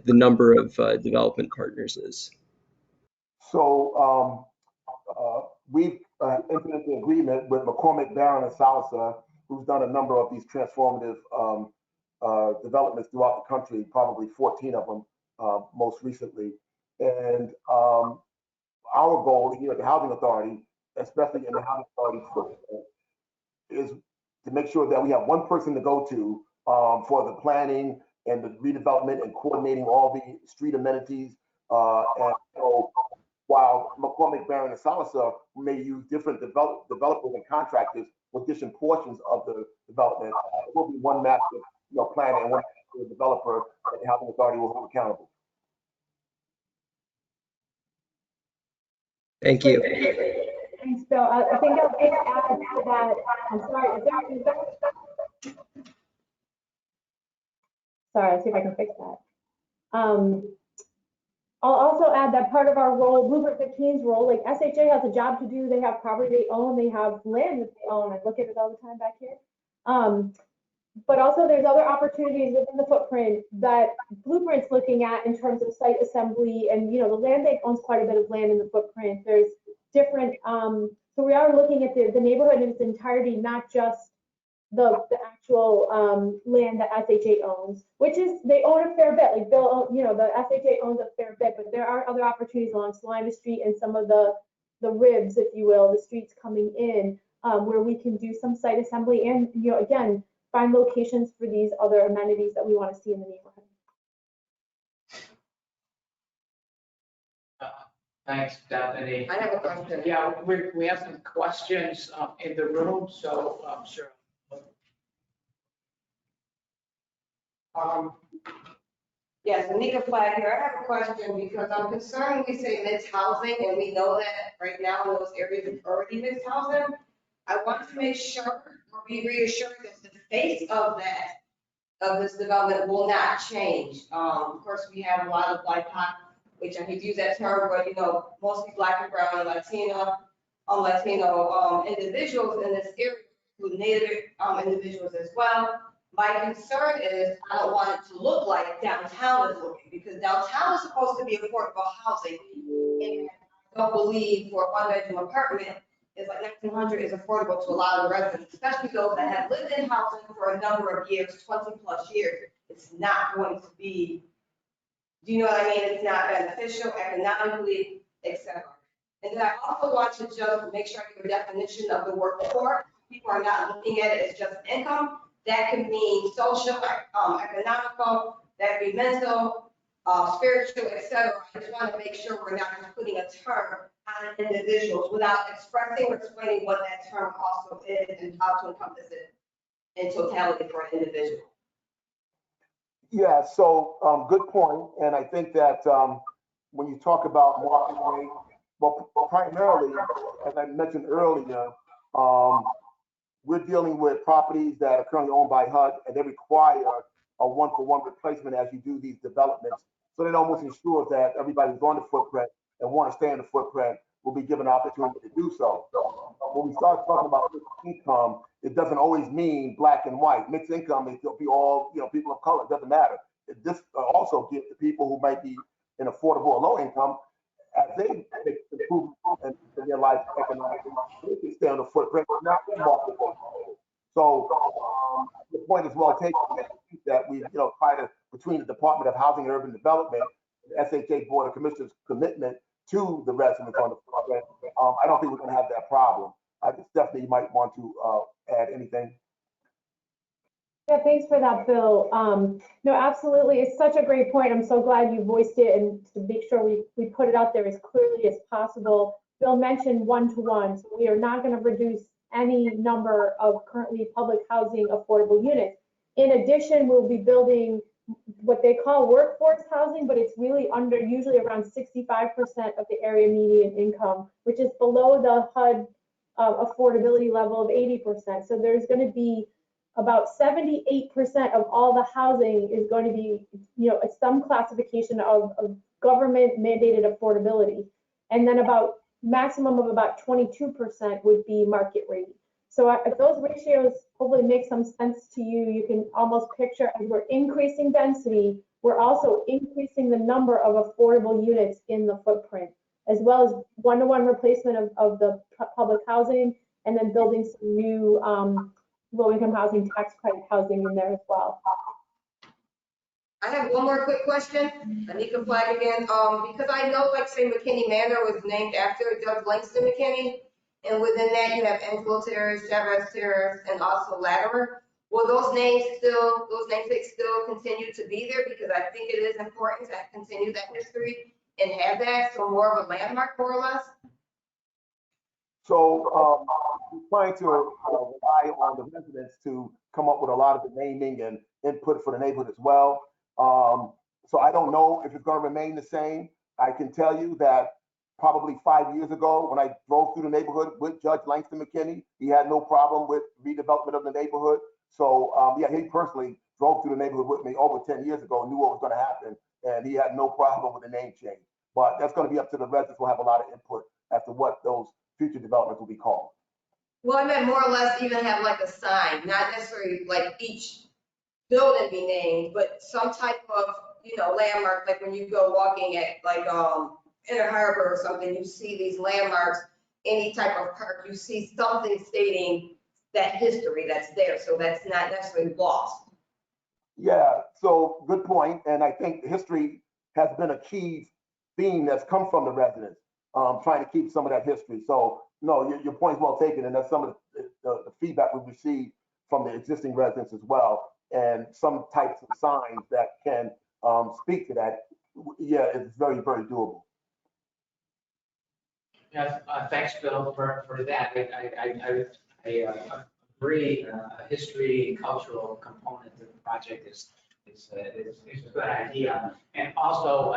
number of development partners is. So we've entered into agreement with McCormick, Barron, and Salsa, who's done a number of these transformative developments throughout the country, probably 14 of them most recently. And our goal here at the Housing Authority, especially in the Housing Authority, is to make sure that we have one person to go to for the planning and the redevelopment and coordinating all the street amenities. And so while McCormick, Barron, and Salsa may use different developers and contractors with different portions of the development, it will be one master planner and one developer that the Housing Authority will hold accountable. Thank you. Thanks, Bill. I think I'll just add to that. I'm sorry. Sorry, see if I can fix that. I'll also add that part of our role, Blueprint 15's role, like SHA has a job to do. They have property they own. They have land that they own. I look at it all the time back here. But also there's other opportunities within the footprint that Blueprint's looking at in terms of site assembly, and the land bank owns quite a bit of land in the footprint. There's different, so we are looking at the neighborhood in its entirety, not just the actual land that SHA owns, which is, they own a fair bit. Like Bill, the SHA owns a fair bit, but there are other opportunities along Salina Street and some of the ribs, if you will, the streets coming in, where we can do some site assembly and, again, find locations for these other amenities that we want to see in the neighborhood. Thanks, Bethany. I have a question. Yeah, we have some questions in the room, so I'm sure. Yes, Anika Flag here. I have a question because I'm concerned we say mixed housing and we know that right now in those areas it's already mixed housing. I want to make sure or be reassured that the face of this development will not change. Of course, we have a lot of BIPOC, which I hate to use that term, but mostly Black and brown and Latino individuals in this area, with Native individuals as well. My concern is I don't want it to look like downtown is looking, because downtown is supposed to be affordable housing. And I don't believe for a one-bedroom apartment is like 1,900 is affordable to a lot of the residents, especially those that have lived in housing for a number of years, 20 plus years. It's not going to be, do you know what I mean? It's not beneficial economically, etc. And then I also want to just make sure I give a definition of the word poor. People are not looking at it as just income. That can mean social, economical, that can be mental, spiritual, etc. I just want to make sure we're not just putting a term on individuals without expressing or explaining what that term also is and how to encompass it in totality for an individual. Yeah, so good point. And I think that when you talk about market rate, well, primarily, as I mentioned earlier, we're dealing with properties that are currently owned by HUD, and they require a one-for-one replacement as you do these developments. So that almost ensures that everybody who's on the footprint and want to stay in the footprint will be given an opportunity to do so. When we start talking about mixed income, it doesn't always mean black and white. Mixed income is to be all, people of color. It doesn't matter. This also gives the people who might be in affordable or low income, as they make improvements in their life economically, they can stay on the footprint, not in market. So the point is well taken. that we, try to, between the Department of Housing and Urban Development, the SHA Board of Commissioners' commitment to the residents on the project, I don't think we're going to have that problem. I just definitely might want to add anything. Yeah, thanks for that, Bill. No, absolutely. It's such a great point. I'm so glad you voiced it, and to make sure we put it out there as clearly as possible. Bill mentioned one-to-one, so we are not going to reduce any number of currently public housing affordable units. In addition, we'll be building what they call workforce housing, but it's really under, usually around 65% of the area median income, which is below the HUD affordability level of 80%. So there's going to be about 78% of all the housing is going to be, some classification of government mandated affordability. And then about maximum of about 22% would be market rate. So if those ratios hopefully make some sense to you, you can almost picture as we're increasing density, we're also increasing the number of affordable units in the footprint, as well as one-to-one replacement of the public housing, and then building some new low-income housing, tax credit housing in there as well. I have one more quick question. Anika Flag again. Because I know, like, say, McKinney Manor was named after Judge Langston McKinney, and within that you have Enfield Terrace, Chavez Terrace, and also Latimer. Will those namesakes still continue to be there? Because I think it is important to continue that history and have that, so more of a landmark, more or less. So we're trying to rely on the residents to come up with a lot of the naming and input for the neighborhood as well. So I don't know if it's going to remain the same. I can tell you that probably 5 years ago, when I drove through the neighborhood with Judge Langston McKinney, he had no problem with redevelopment of the neighborhood. So yeah, he personally drove through the neighborhood with me over 10 years ago and knew what was going to happen. And he had no problem with the name change. But that's going to be up to the residents. Will have a lot of input as to what those future developments will be called. Well, I meant more or less even have like a sign, not necessarily like each building be named, but some type of, landmark, like when you go walking at like Inner Harbor or something, you see these landmarks, any type of park, you see something stating that history that's there, so that's not necessarily lost. Yeah, so good point. And I think history has been a key theme that's come from the residents, trying to keep some of that history. So no, your point is well taken, and that's some of the feedback we've received from the existing residents as well, and some types of signs that can speak to that. Yeah, it's very, very doable. Yes, thanks, Bill, for that. I agree. History and cultural component of the project is a good idea. And also,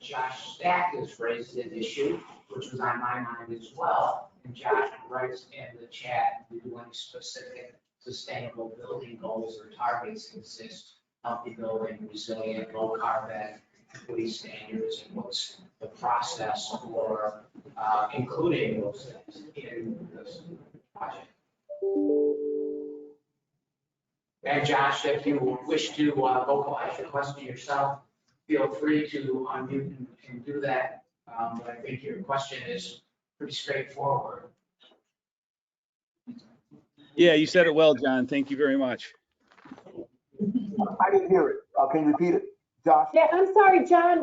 Josh Stack has raised an issue, which was on my mind as well. And Josh writes in the chat, do any specific sustainable building goals or targets exist? Healthy building, resilient, low carbon, equity standards, and what's the process for including those things in this project? And Josh, if you wish to vocalize your question yourself, feel free to unmute and do that. But I think your question is pretty straightforward. Yeah, you said it well, John. Thank you very much. I didn't hear it. Can you repeat it, Josh? Yeah, I'm sorry, John.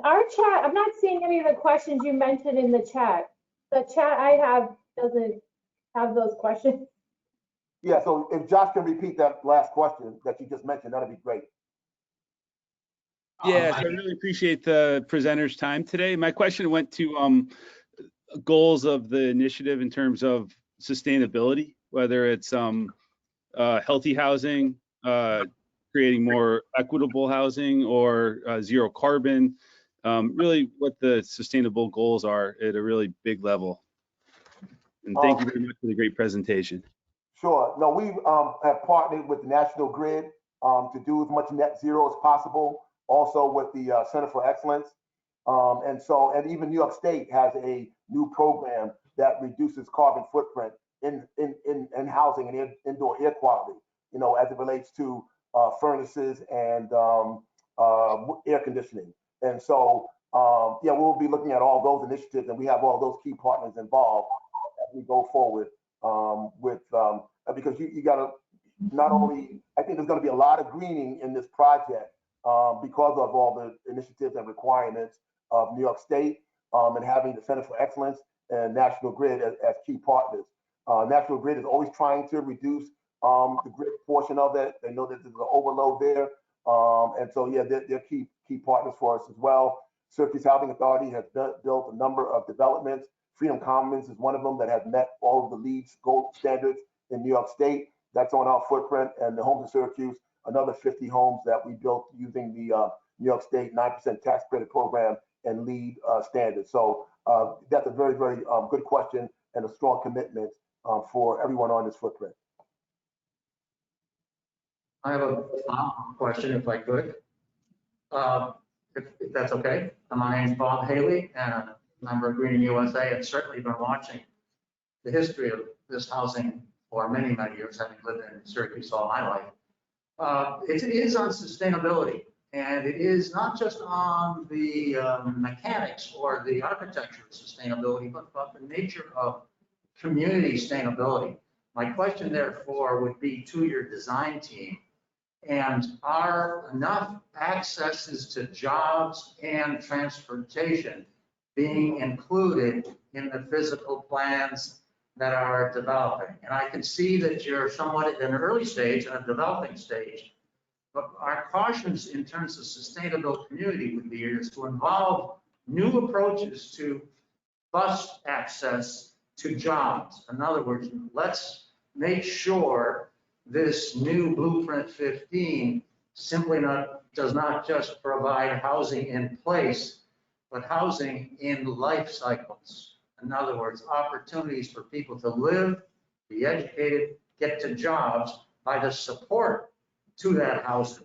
Our chat, I'm not seeing any of the questions you mentioned in the chat. The chat I have doesn't have those questions. Yeah, so if Josh can repeat that last question that you just mentioned, that'd be great. Yes, I really appreciate the presenters' time today. My question went to goals of the initiative in terms of sustainability, whether it's healthy housing, creating more equitable housing, or zero carbon, really what the sustainable goals are at a really big level. And thank you very much for the great presentation. Sure. No, we have partnered with the National Grid to do as much net zero as possible, also with the Center for Excellence. And even New York State has a new program that reduces carbon footprint in housing and indoor air quality, as it relates to furnaces and air conditioning. And so, yeah, we'll be looking at all those initiatives, and we have all those key partners involved as we go forward with, because you got to not only, I think there's going to be a lot of greening in this project because of all the initiatives and requirements of New York State and having the Center for Excellence and National Grid as key partners. National Grid is always trying to reduce the grid portion of it. They know that there's an overload there. And so, yeah, they're key partners for us as well. Syracuse Housing Authority has built a number of developments. Freedom Commons is one of them that has met all of the LEED gold standards in New York State. That's on our footprint. And the Homes of Syracuse, another 50 homes that we built using the New York State 9% tax credit program and LEED standards. So that's a very, very good question and a strong commitment for everyone on this footprint. I have a question, if I could, if that's okay. My name's Bob Haley, and I'm a member of GreeningUSA, and certainly been watching the history of this housing for many, many years, having lived in Syracuse all my life. It is on sustainability, and it is not just on the mechanics or the architecture of sustainability, but about the nature of community sustainability. My question, therefore, would be to your design team. And are enough accesses to jobs and transportation being included in the physical plans that are developing? And I can see that you're somewhat at an early stage, and a developing stage, but our cautions in terms of sustainable community would be is to involve new approaches to bus access to jobs. In other words, let's make sure this new Blueprint 15 simply does not just provide housing in place, but housing in life cycles. In other words, opportunities for people to live, be educated, get to jobs by the support to that housing.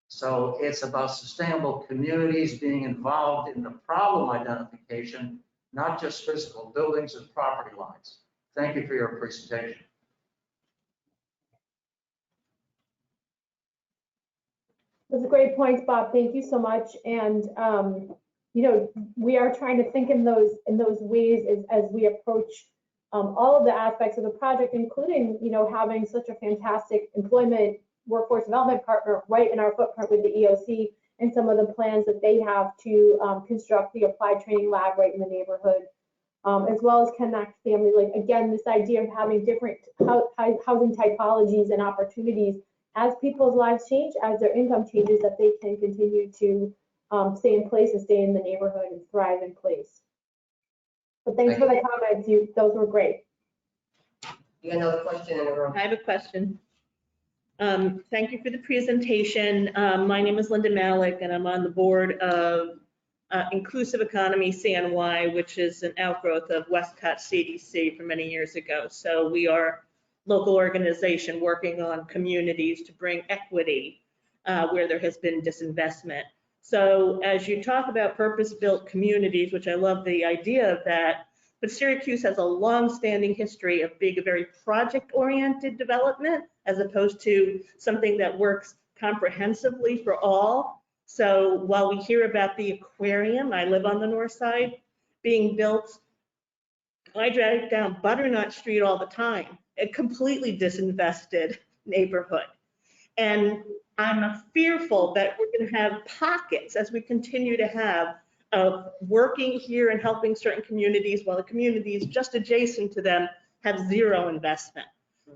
So it's about sustainable communities being involved in the problem identification, not just physical buildings and property lines. Thank you for your presentation. Those are great points, Bob. Thank you so much. And you know, we are trying to think in those ways as we approach all of the aspects of the project, including, you know, having such a fantastic employment workforce development partner right in our footprint with the EOC and some of the plans that they have to construct the applied training lab right in the neighborhood, as well as connect families. Like, again, this idea of having different housing typologies and opportunities as people's lives change, as their income changes, that they can continue to stay in place and stay in the neighborhood and thrive in place. But thanks for the comments. Those were great. You got another question in the room? I have a question. Thank you for the presentation. My name is Linda Malik, and I'm on the board of Inclusive Economy CNY, which is an outgrowth of Westcott CDC from many years ago. So we are a local organization working on communities to bring equity where there has been disinvestment. So as you talk about purpose-built communities, which I love the idea of that, but Syracuse has a long-standing history of being a very project-oriented development as opposed to something that works comprehensively for all. So while we hear about the aquarium, I live on the north side, being built, I drive down Butternut Street all the time, a completely disinvested neighborhood. And I'm fearful that we're going to have pockets, as we continue to have, of working here and helping certain communities while the communities just adjacent to them have zero investment.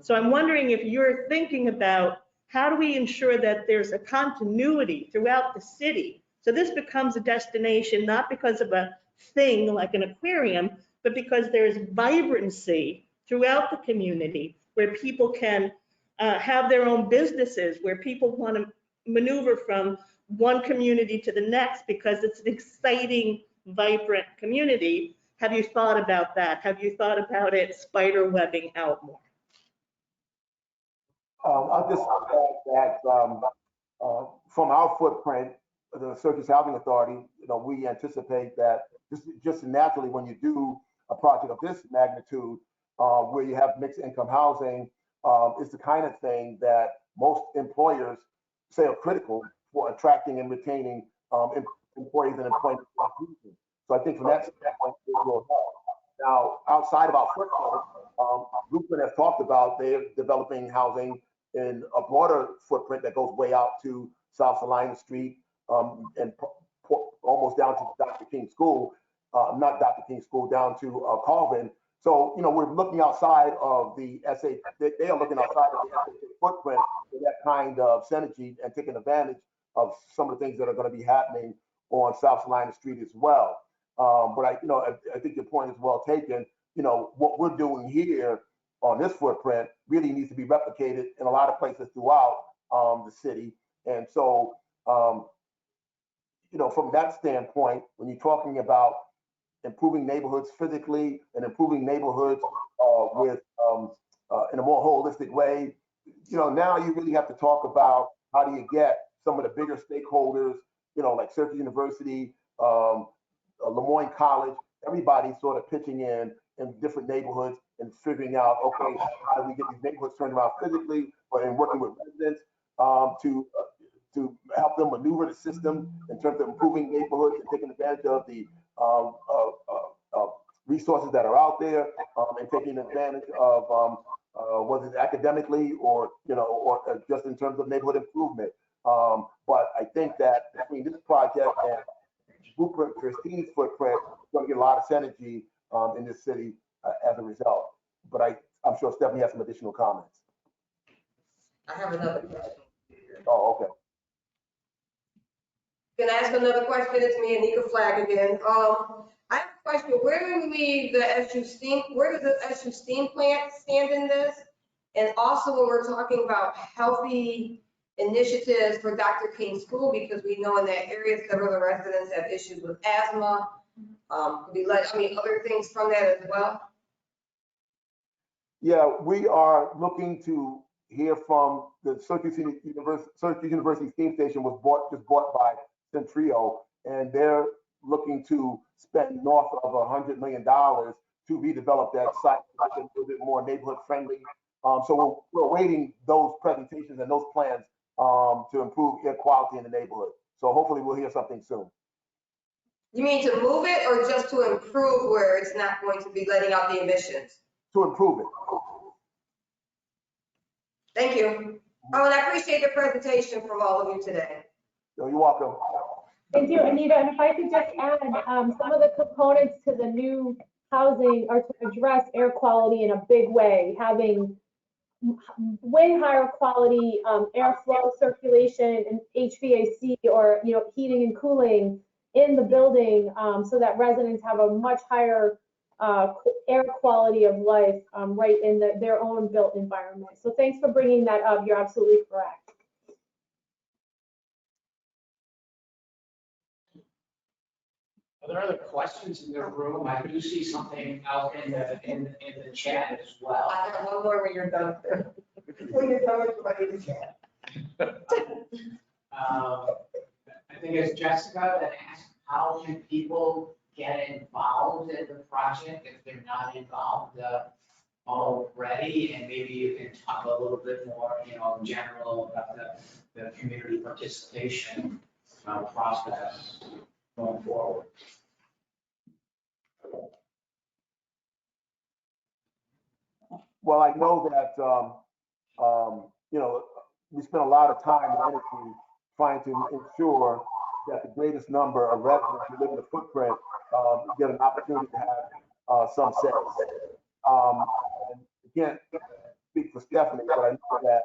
So I'm wondering if you're thinking about how do we ensure that there's a continuity throughout the city, so this becomes a destination not because of a thing like an aquarium, but because there's vibrancy throughout the community where people can have their own businesses, where people want to maneuver from one community to the next because it's an exciting, vibrant community. Have you thought about that? Have you thought about it spider webbing out more? I'll just add that from our footprint, the Syracuse Housing Authority, you know, we anticipate that just naturally when you do a project of this magnitude, where you have mixed income housing, it's the kind of thing that most employers say are critical for attracting and retaining employees and employment. So I think from that standpoint, it will help. Now, outside of our footprint, Blueprint has talked about they're developing housing in a broader footprint that goes way out to South Salina Street, and almost down to Dr. King School, not Dr. King School, down to Colvin. So, you know, we're looking outside of the SA, they are looking outside of the SHA footprint for that kind of synergy and taking advantage of some of the things that are going to be happening on South Salina Street as well. But I think your point is well taken. You know, what we're doing here on this footprint really needs to be replicated in a lot of places throughout the city. And so, you know, from that standpoint, when you're talking about improving neighborhoods physically and improving neighborhoods with in a more holistic way, you know, now you really have to talk about how do you get some of the bigger stakeholders, you know, like Syracuse University, Lemoyne College, everybody sort of pitching in different neighborhoods and figuring out, okay, how do we get these neighborhoods turned around physically, and working with residents to help them maneuver the system in terms of improving neighborhoods and taking advantage of the resources that are out there, and taking advantage of whether it's academically or, you know, or just in terms of neighborhood improvement. But I think that between this project and Blueprint Christine's footprint, we're going to get a lot of synergy in this city as a result. But I'm sure Stephanie has some additional comments. I have another question. Oh, okay. Can I ask another question? It's me, Anika Flag again. I have a question. Where do we leave the SU steam? Where does the SU steam plant stand in this? And also, when we're talking about healthy initiatives for Dr. King School, because we know in that area several of the residents have issues with asthma. Other things from that as well. Yeah, we are looking to hear from the Syracuse University Steam Station was just bought by Centrio, and they're looking to spend north of $100 million to redevelop that site to make it a little bit more neighborhood friendly. So we're awaiting those presentations and those plans to improve air quality in the neighborhood. So hopefully we'll hear something soon. You mean to move it or just to improve where it's not going to be letting out the emissions? To improve it. Thank you. Oh, and I appreciate the presentation from all of you today. You're welcome. Thank you, Anita. And if I could just add, some of the components to the new housing are to address air quality in a big way, having way higher quality airflow, circulation, and HVAC, or, you know, heating and cooling in the building, so that residents have a much higher air quality of life right in their own built environment. So thanks for bringing that up. You're absolutely correct. Are there other questions in the room? I do see something out in the chat as well. I have one more when you're done. When you're done with the chat. I think it's Jessica that asked how can people get involved in the project if they're not involved already, and maybe you can talk a little bit more, you know, in general about the community participation process going forward. Well, I know that you know, we spent a lot of time and energy trying to ensure that the greatest number of residents who live in the footprint get an opportunity to have some say. And again, speak for Stephanie, but I know that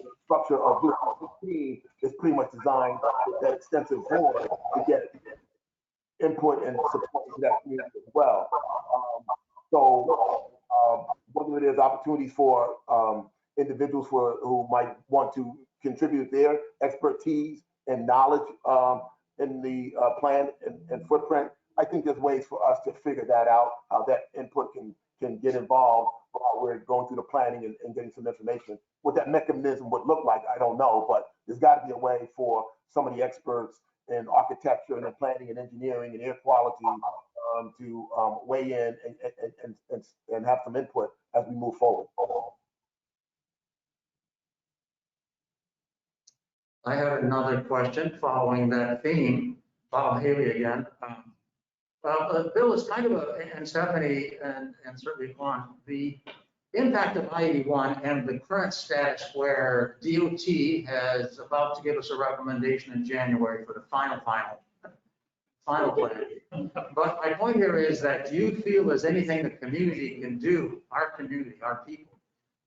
the structure of Blueprint 15 is pretty much designed with that extensive board to get input and support to that community as well. Whether it is opportunities for individuals who might want to contribute their expertise and knowledge in the plan and footprint, I think there's ways for us to figure that out, how that input can get involved while we're going through the planning and getting some information. What that mechanism would look like, I don't know, but there's got to be a way for some of the experts in architecture and in planning and engineering and air quality to weigh in and have some input as we move forward. I had another question following that theme. Bob Haley again. Bill, it's kind of and Stephanie and certainly Juan, impact of I-81 and the current status where DOT is about to give us a recommendation in January for the final plan. But my point here is that do you feel there's anything the community can do, our community, our people,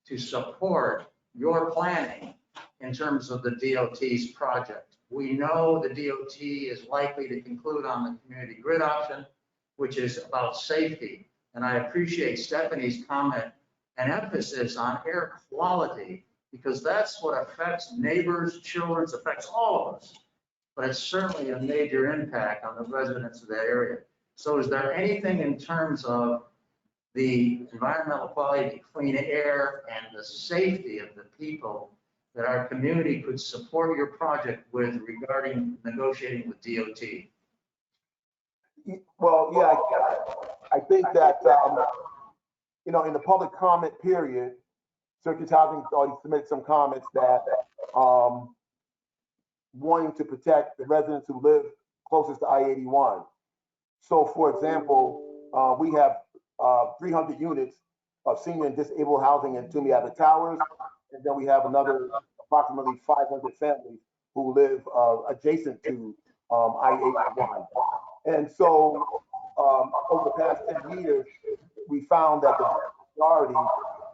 to support your planning in terms of the DOT's project? We know the DOT is likely to conclude on the community grid option, which is about safety. And I appreciate Stephanie's comment and emphasis on air quality, because that's what affects neighbors, children, affects all of us. But it's certainly a major impact on the residents of that area. So is there anything in terms of the environmental quality, clean air, and the safety of the people that our community could support your project with regarding negotiating with DOT? Well, yeah, I think that, you know, in the public comment period, Syracuse Housing Authority submitted some comments that wanting to protect the residents who live closest to I-81. So, for example, we have 300 units of senior and disabled housing in Toomey Abbott Towers, and then we have another approximately 500 families who live adjacent to I-81. And so, over the past 10 years, we found that the majority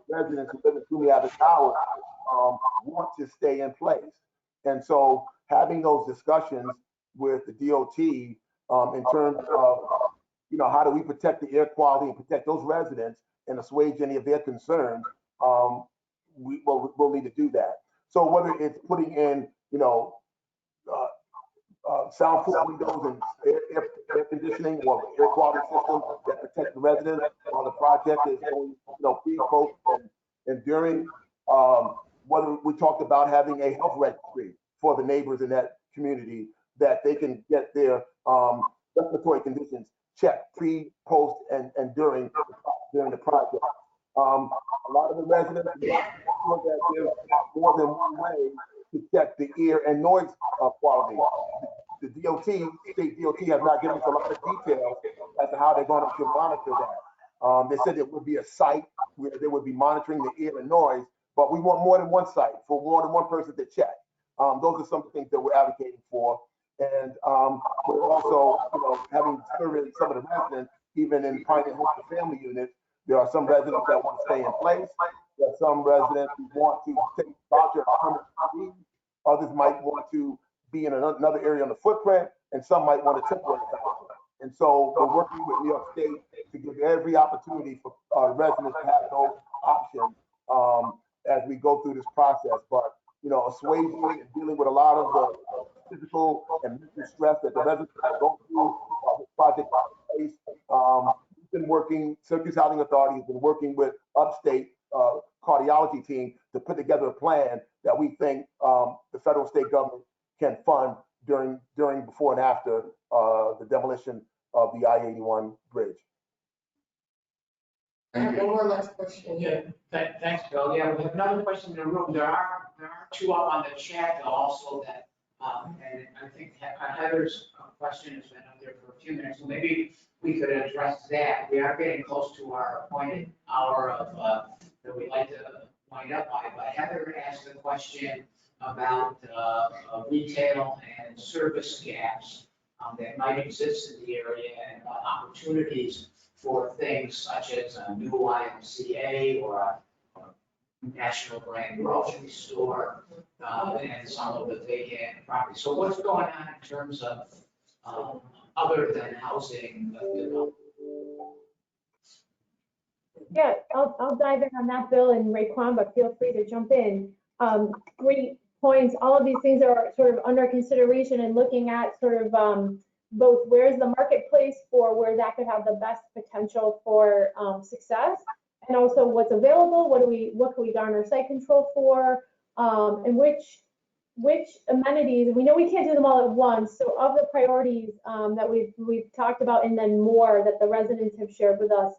residents who live in Toomey Abbott Towers want to stay in place. And so, having those discussions with the DOT in terms of, you know, how do we protect the air quality and protect those residents and assuage any of their concerns, we'll need to do that. So whether it's putting in, you know, soundproof windows and air conditioning or air quality systems that protect the residents while the project is going, you know, pre, post, and during, whether we talked about having a health registry for the neighbors in that community, that they can get their respiratory conditions checked pre, post, and during the project. A lot of the residents feel that there's more than one way to check the air and noise quality. The DOT, state DOT, has not given us a lot of details as to how they're going to monitor that. They said it would be a site where they would be monitoring the air and noise, but we want more than one site for more than one person to check. Those are some of the things that we're advocating for. And we're also, you know, having surveyed some of the residents, even in private home and family units, there are some residents that want to stay in place. There are some residents who want to take voucher permanent. Others might want to be in another area on the footprint, and some might want a temporary voucher. And so we're working with New York State to give every opportunity for residents to have those options as we go through this process. But, you know, assuaging and dealing with a lot of the physical and mental stress that the residents go through this project face. We've been working, Syracuse Housing Authority has been working with upstate cardiology team to put together a plan that we think the federal state government can fund during, before, and after the demolition of the I-81 bridge. Thank you. One more last question. Yeah, thanks, Bill. Yeah, we have another question in the room. There are two up on the chat also that, and I think Heather's question has been up there for a few minutes, so maybe we could address that. We are getting close to our appointed hour of that we'd like to wind up by, but Heather asked the question about retail and service gaps that might exist in the area and opportunities for things such as a new YMCA or a national brand grocery store and some of the vacant property. So what's going on in terms of other than housing development? Yeah, I'll dive in on that, Bill and Raekwon, but feel free to jump in. Great points. All of these things are sort of under consideration and looking at sort of both where's the marketplace for where that could have the best potential for success, and also what's available, what can we garner site control for, and which amenities. We know we can't do them all at once, so of the priorities that we've talked about and then more that the residents have shared with us,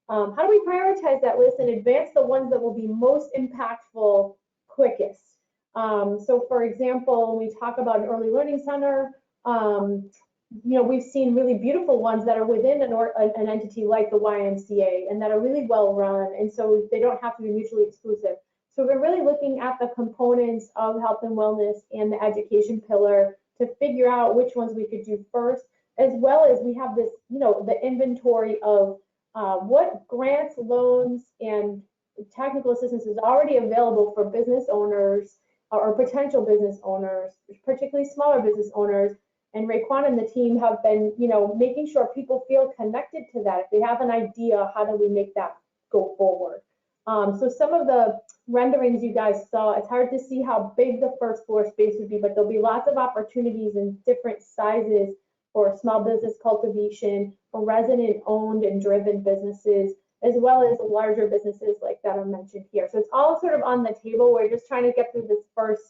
how do we prioritize that list and advance the ones that will be most impactful quickest? So for example, when we talk about an early learning center, we've seen really beautiful ones that are within an entity like the YMCA and that are really well run. And so they don't have to be mutually exclusive. So we're really looking at the components of health and wellness and the education pillar to figure out which ones we could do first, as well as we have this, the inventory of what grants, loans, and technical assistance is already available for business owners or potential business owners, particularly smaller business owners. And Raekwon and the team have been, making sure people feel connected to that. If they have an idea, how do we make that go forward? So some of the renderings you guys saw, it's hard to see how big the first floor space would be, but there'll be lots of opportunities in different sizes for small business cultivation, for resident owned and driven businesses, as well as larger businesses like that are mentioned here. So it's all sort of on the table. We're just trying to get through this first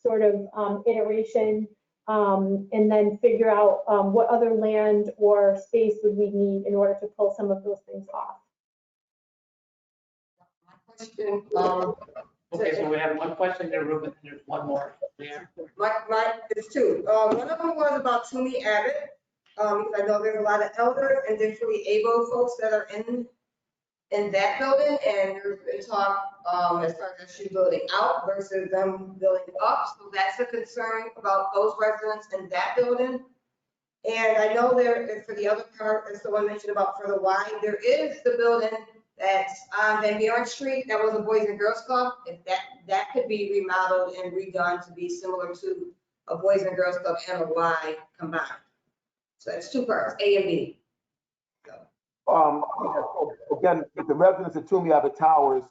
sort of iteration and then figure out what other land or space would we need in order to pull some of those things off. Question, Okay, so we have one question there, Ruben, and there's one more there. there's two. One of them was about Toomey Abbott, because I know there's a lot of elders and differently able folks that are in that building, and there's been talk as far as she building out versus them building up. So that's a concern about those residents in that building. And I know there, for the other part, as someone mentioned about further wide, there is the building that's on Van Buren Street. That was a Boys and Girls Club. If that could be remodeled and redone to be similar to a Boys and Girls Club and a Y combined. So that's two parts, A and B. Again, with the residents at Toomey Abbott Towers,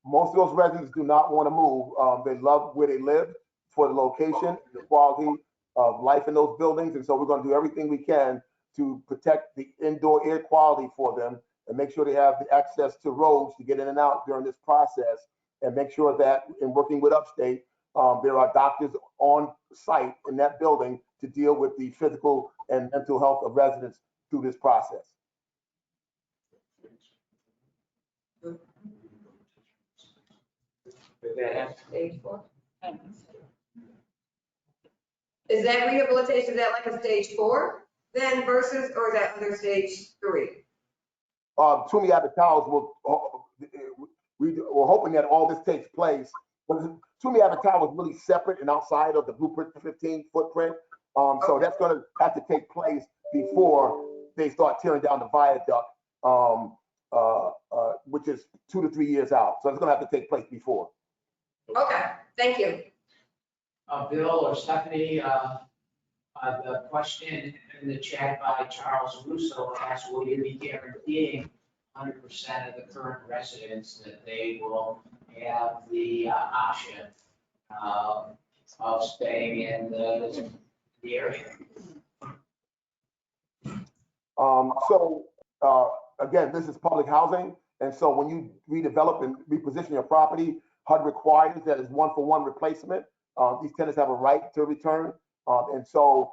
most of those residents do not want to move. They love where they live for the location, the quality of life in those buildings. And so we're going to do everything we can to protect the indoor air quality for them and make sure they have the access to roads to get in and out during this process, and make sure that in working with Upstate, there are doctors on site in that building to deal with the physical and mental health of residents through this process. Stage 4. Is that rehabilitation, is that like a stage 4 then versus, or is that under stage 3? Toomey Abbott Towers we're hoping that all this takes place. But Toomey Abbott Towers is really separate and outside of the Blueprint 15 footprint. So that's going to have to take place before they start tearing down the viaduct, which is 2 to 3 years out. So it's going to have to take place before. Okay, thank you. Bill or Stephanie, the question in the chat by Charles Russo asked, will you be guaranteeing 100% of the current residents that they will have the option of staying in the area? Again, this is public housing. And so when you redevelop and reposition your property, HUD requires that it's 1-for-1 replacement. These tenants have a right to return. And so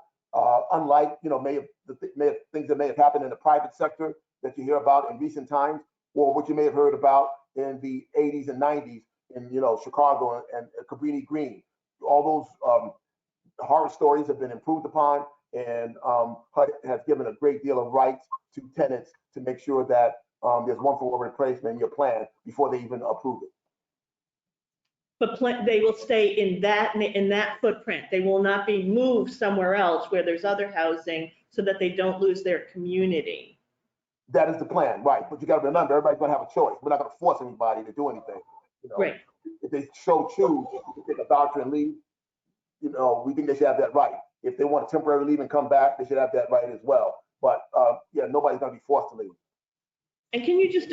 unlike, things that may have happened in the private sector that you hear about in recent times, or what you may have heard about in the 80s and 90s in, Chicago and Cabrini Green. All those horror stories have been improved upon, and HUD has given a great deal of rights to tenants to make sure that there's 1-for-1 replacement in your plan before they even approve it. But they will stay in that footprint. They will not be moved somewhere else where there's other housing so that they don't lose their community. That is the plan, right? But you got to remember, everybody's going to have a choice. We're not going to force anybody to do anything. Right. If they so choose to take a voucher and leave, we think they should have that right. If they want to temporarily leave and come back, they should have that right as well. But nobody's going to be forced to leave. And can you just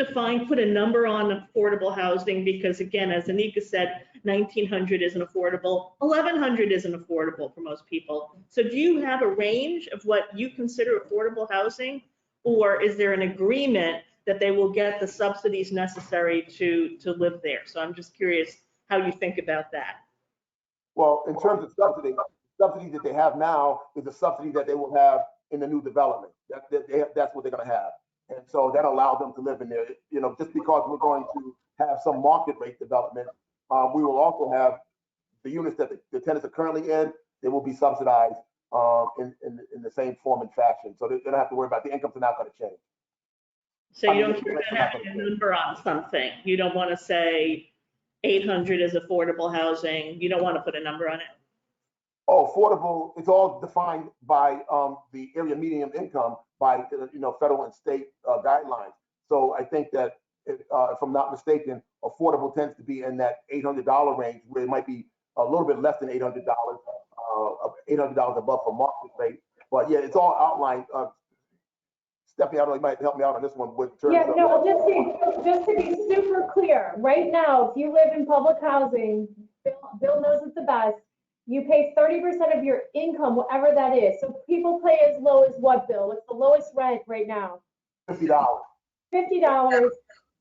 put a number on affordable housing? Because again, as Anika said, 1,900 isn't affordable, 1,100 isn't affordable for most people. So do you have a range of what you consider affordable housing? Or is there an agreement that they will get the subsidies necessary to live there? So I'm just curious how you think about that. Well, in terms of subsidies that they have now is the subsidy that they will have in the new development. That's what they're going to have. And so that allows them to live in there. Just because we're going to have some market rate development, we will also have the units that the tenants are currently in, they will be subsidized in the same form and fashion. So they don't have to worry about the incomes are not going to change. So I you mean, don't the want rates to are not have going a to change. number on something. You don't want to say 800 is affordable housing. You don't want to put a number on it. Oh, affordable, it's all defined by the area median income by, federal and state guidelines. So I think that if I'm not mistaken, affordable tends to be in that $800 range, where it might be a little bit less than $800, $800 above for market rate. But yeah, it's all outlined. Stephanie, I don't know, you might help me out on this one with terms Yeah, of. no, just to be super clear, right now, if you live in public housing, Bill knows it the best, you pay 30% of your income, whatever that is. So people pay as low as what, Bill? What's the lowest rent right now? $50. $50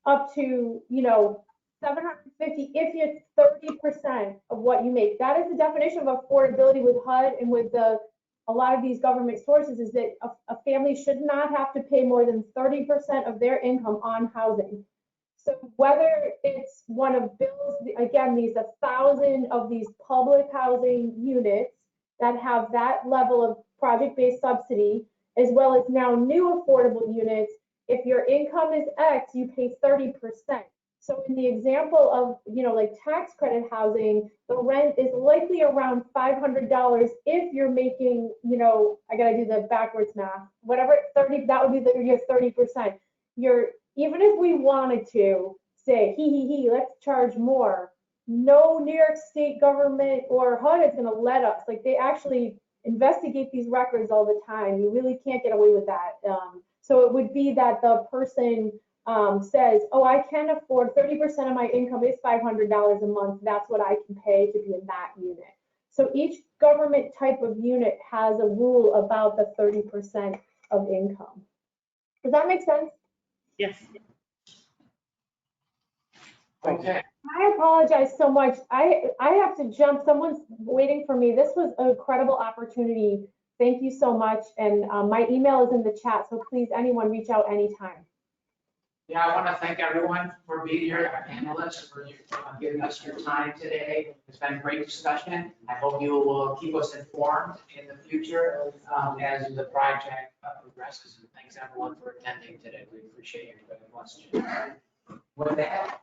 up to, $750 if you're 30% of what you make. That is the definition of affordability with HUD and with a lot of these government sources, is that a family should not have to pay more than 30% of their income on housing. So whether it's one of Bill's, again, these 1,000 of these public housing units that have that level of project-based subsidy, as well as now new affordable units, if your income is X, you pay 30%. So in the example of, like tax credit housing, the rent is likely around $500 if you're making, I gotta do the backwards math, whatever, 30, that would be your 30%. Even if we wanted to say, let's charge more, no New York State government or HUD is gonna let us. Like, they actually investigate these records all the time. You really can't get away with that. So it would be that the person says, oh, I can afford 30% of my income is $500 a month. That's what I can pay to be in that unit. So each government type of unit has a rule about the 30% of income. Does that make sense? Yes. Okay. I apologize so much. I have to jump. Someone's waiting for me. This was an incredible opportunity. Thank you so much. And my email is in the chat, so please, anyone, reach out anytime. Yeah, I want to thank everyone for being here, our panelists, for giving us your time today. It's been a great discussion. I hope you will keep us informed in the future as the project progresses. And thanks everyone for attending today. We appreciate your good questions. With that,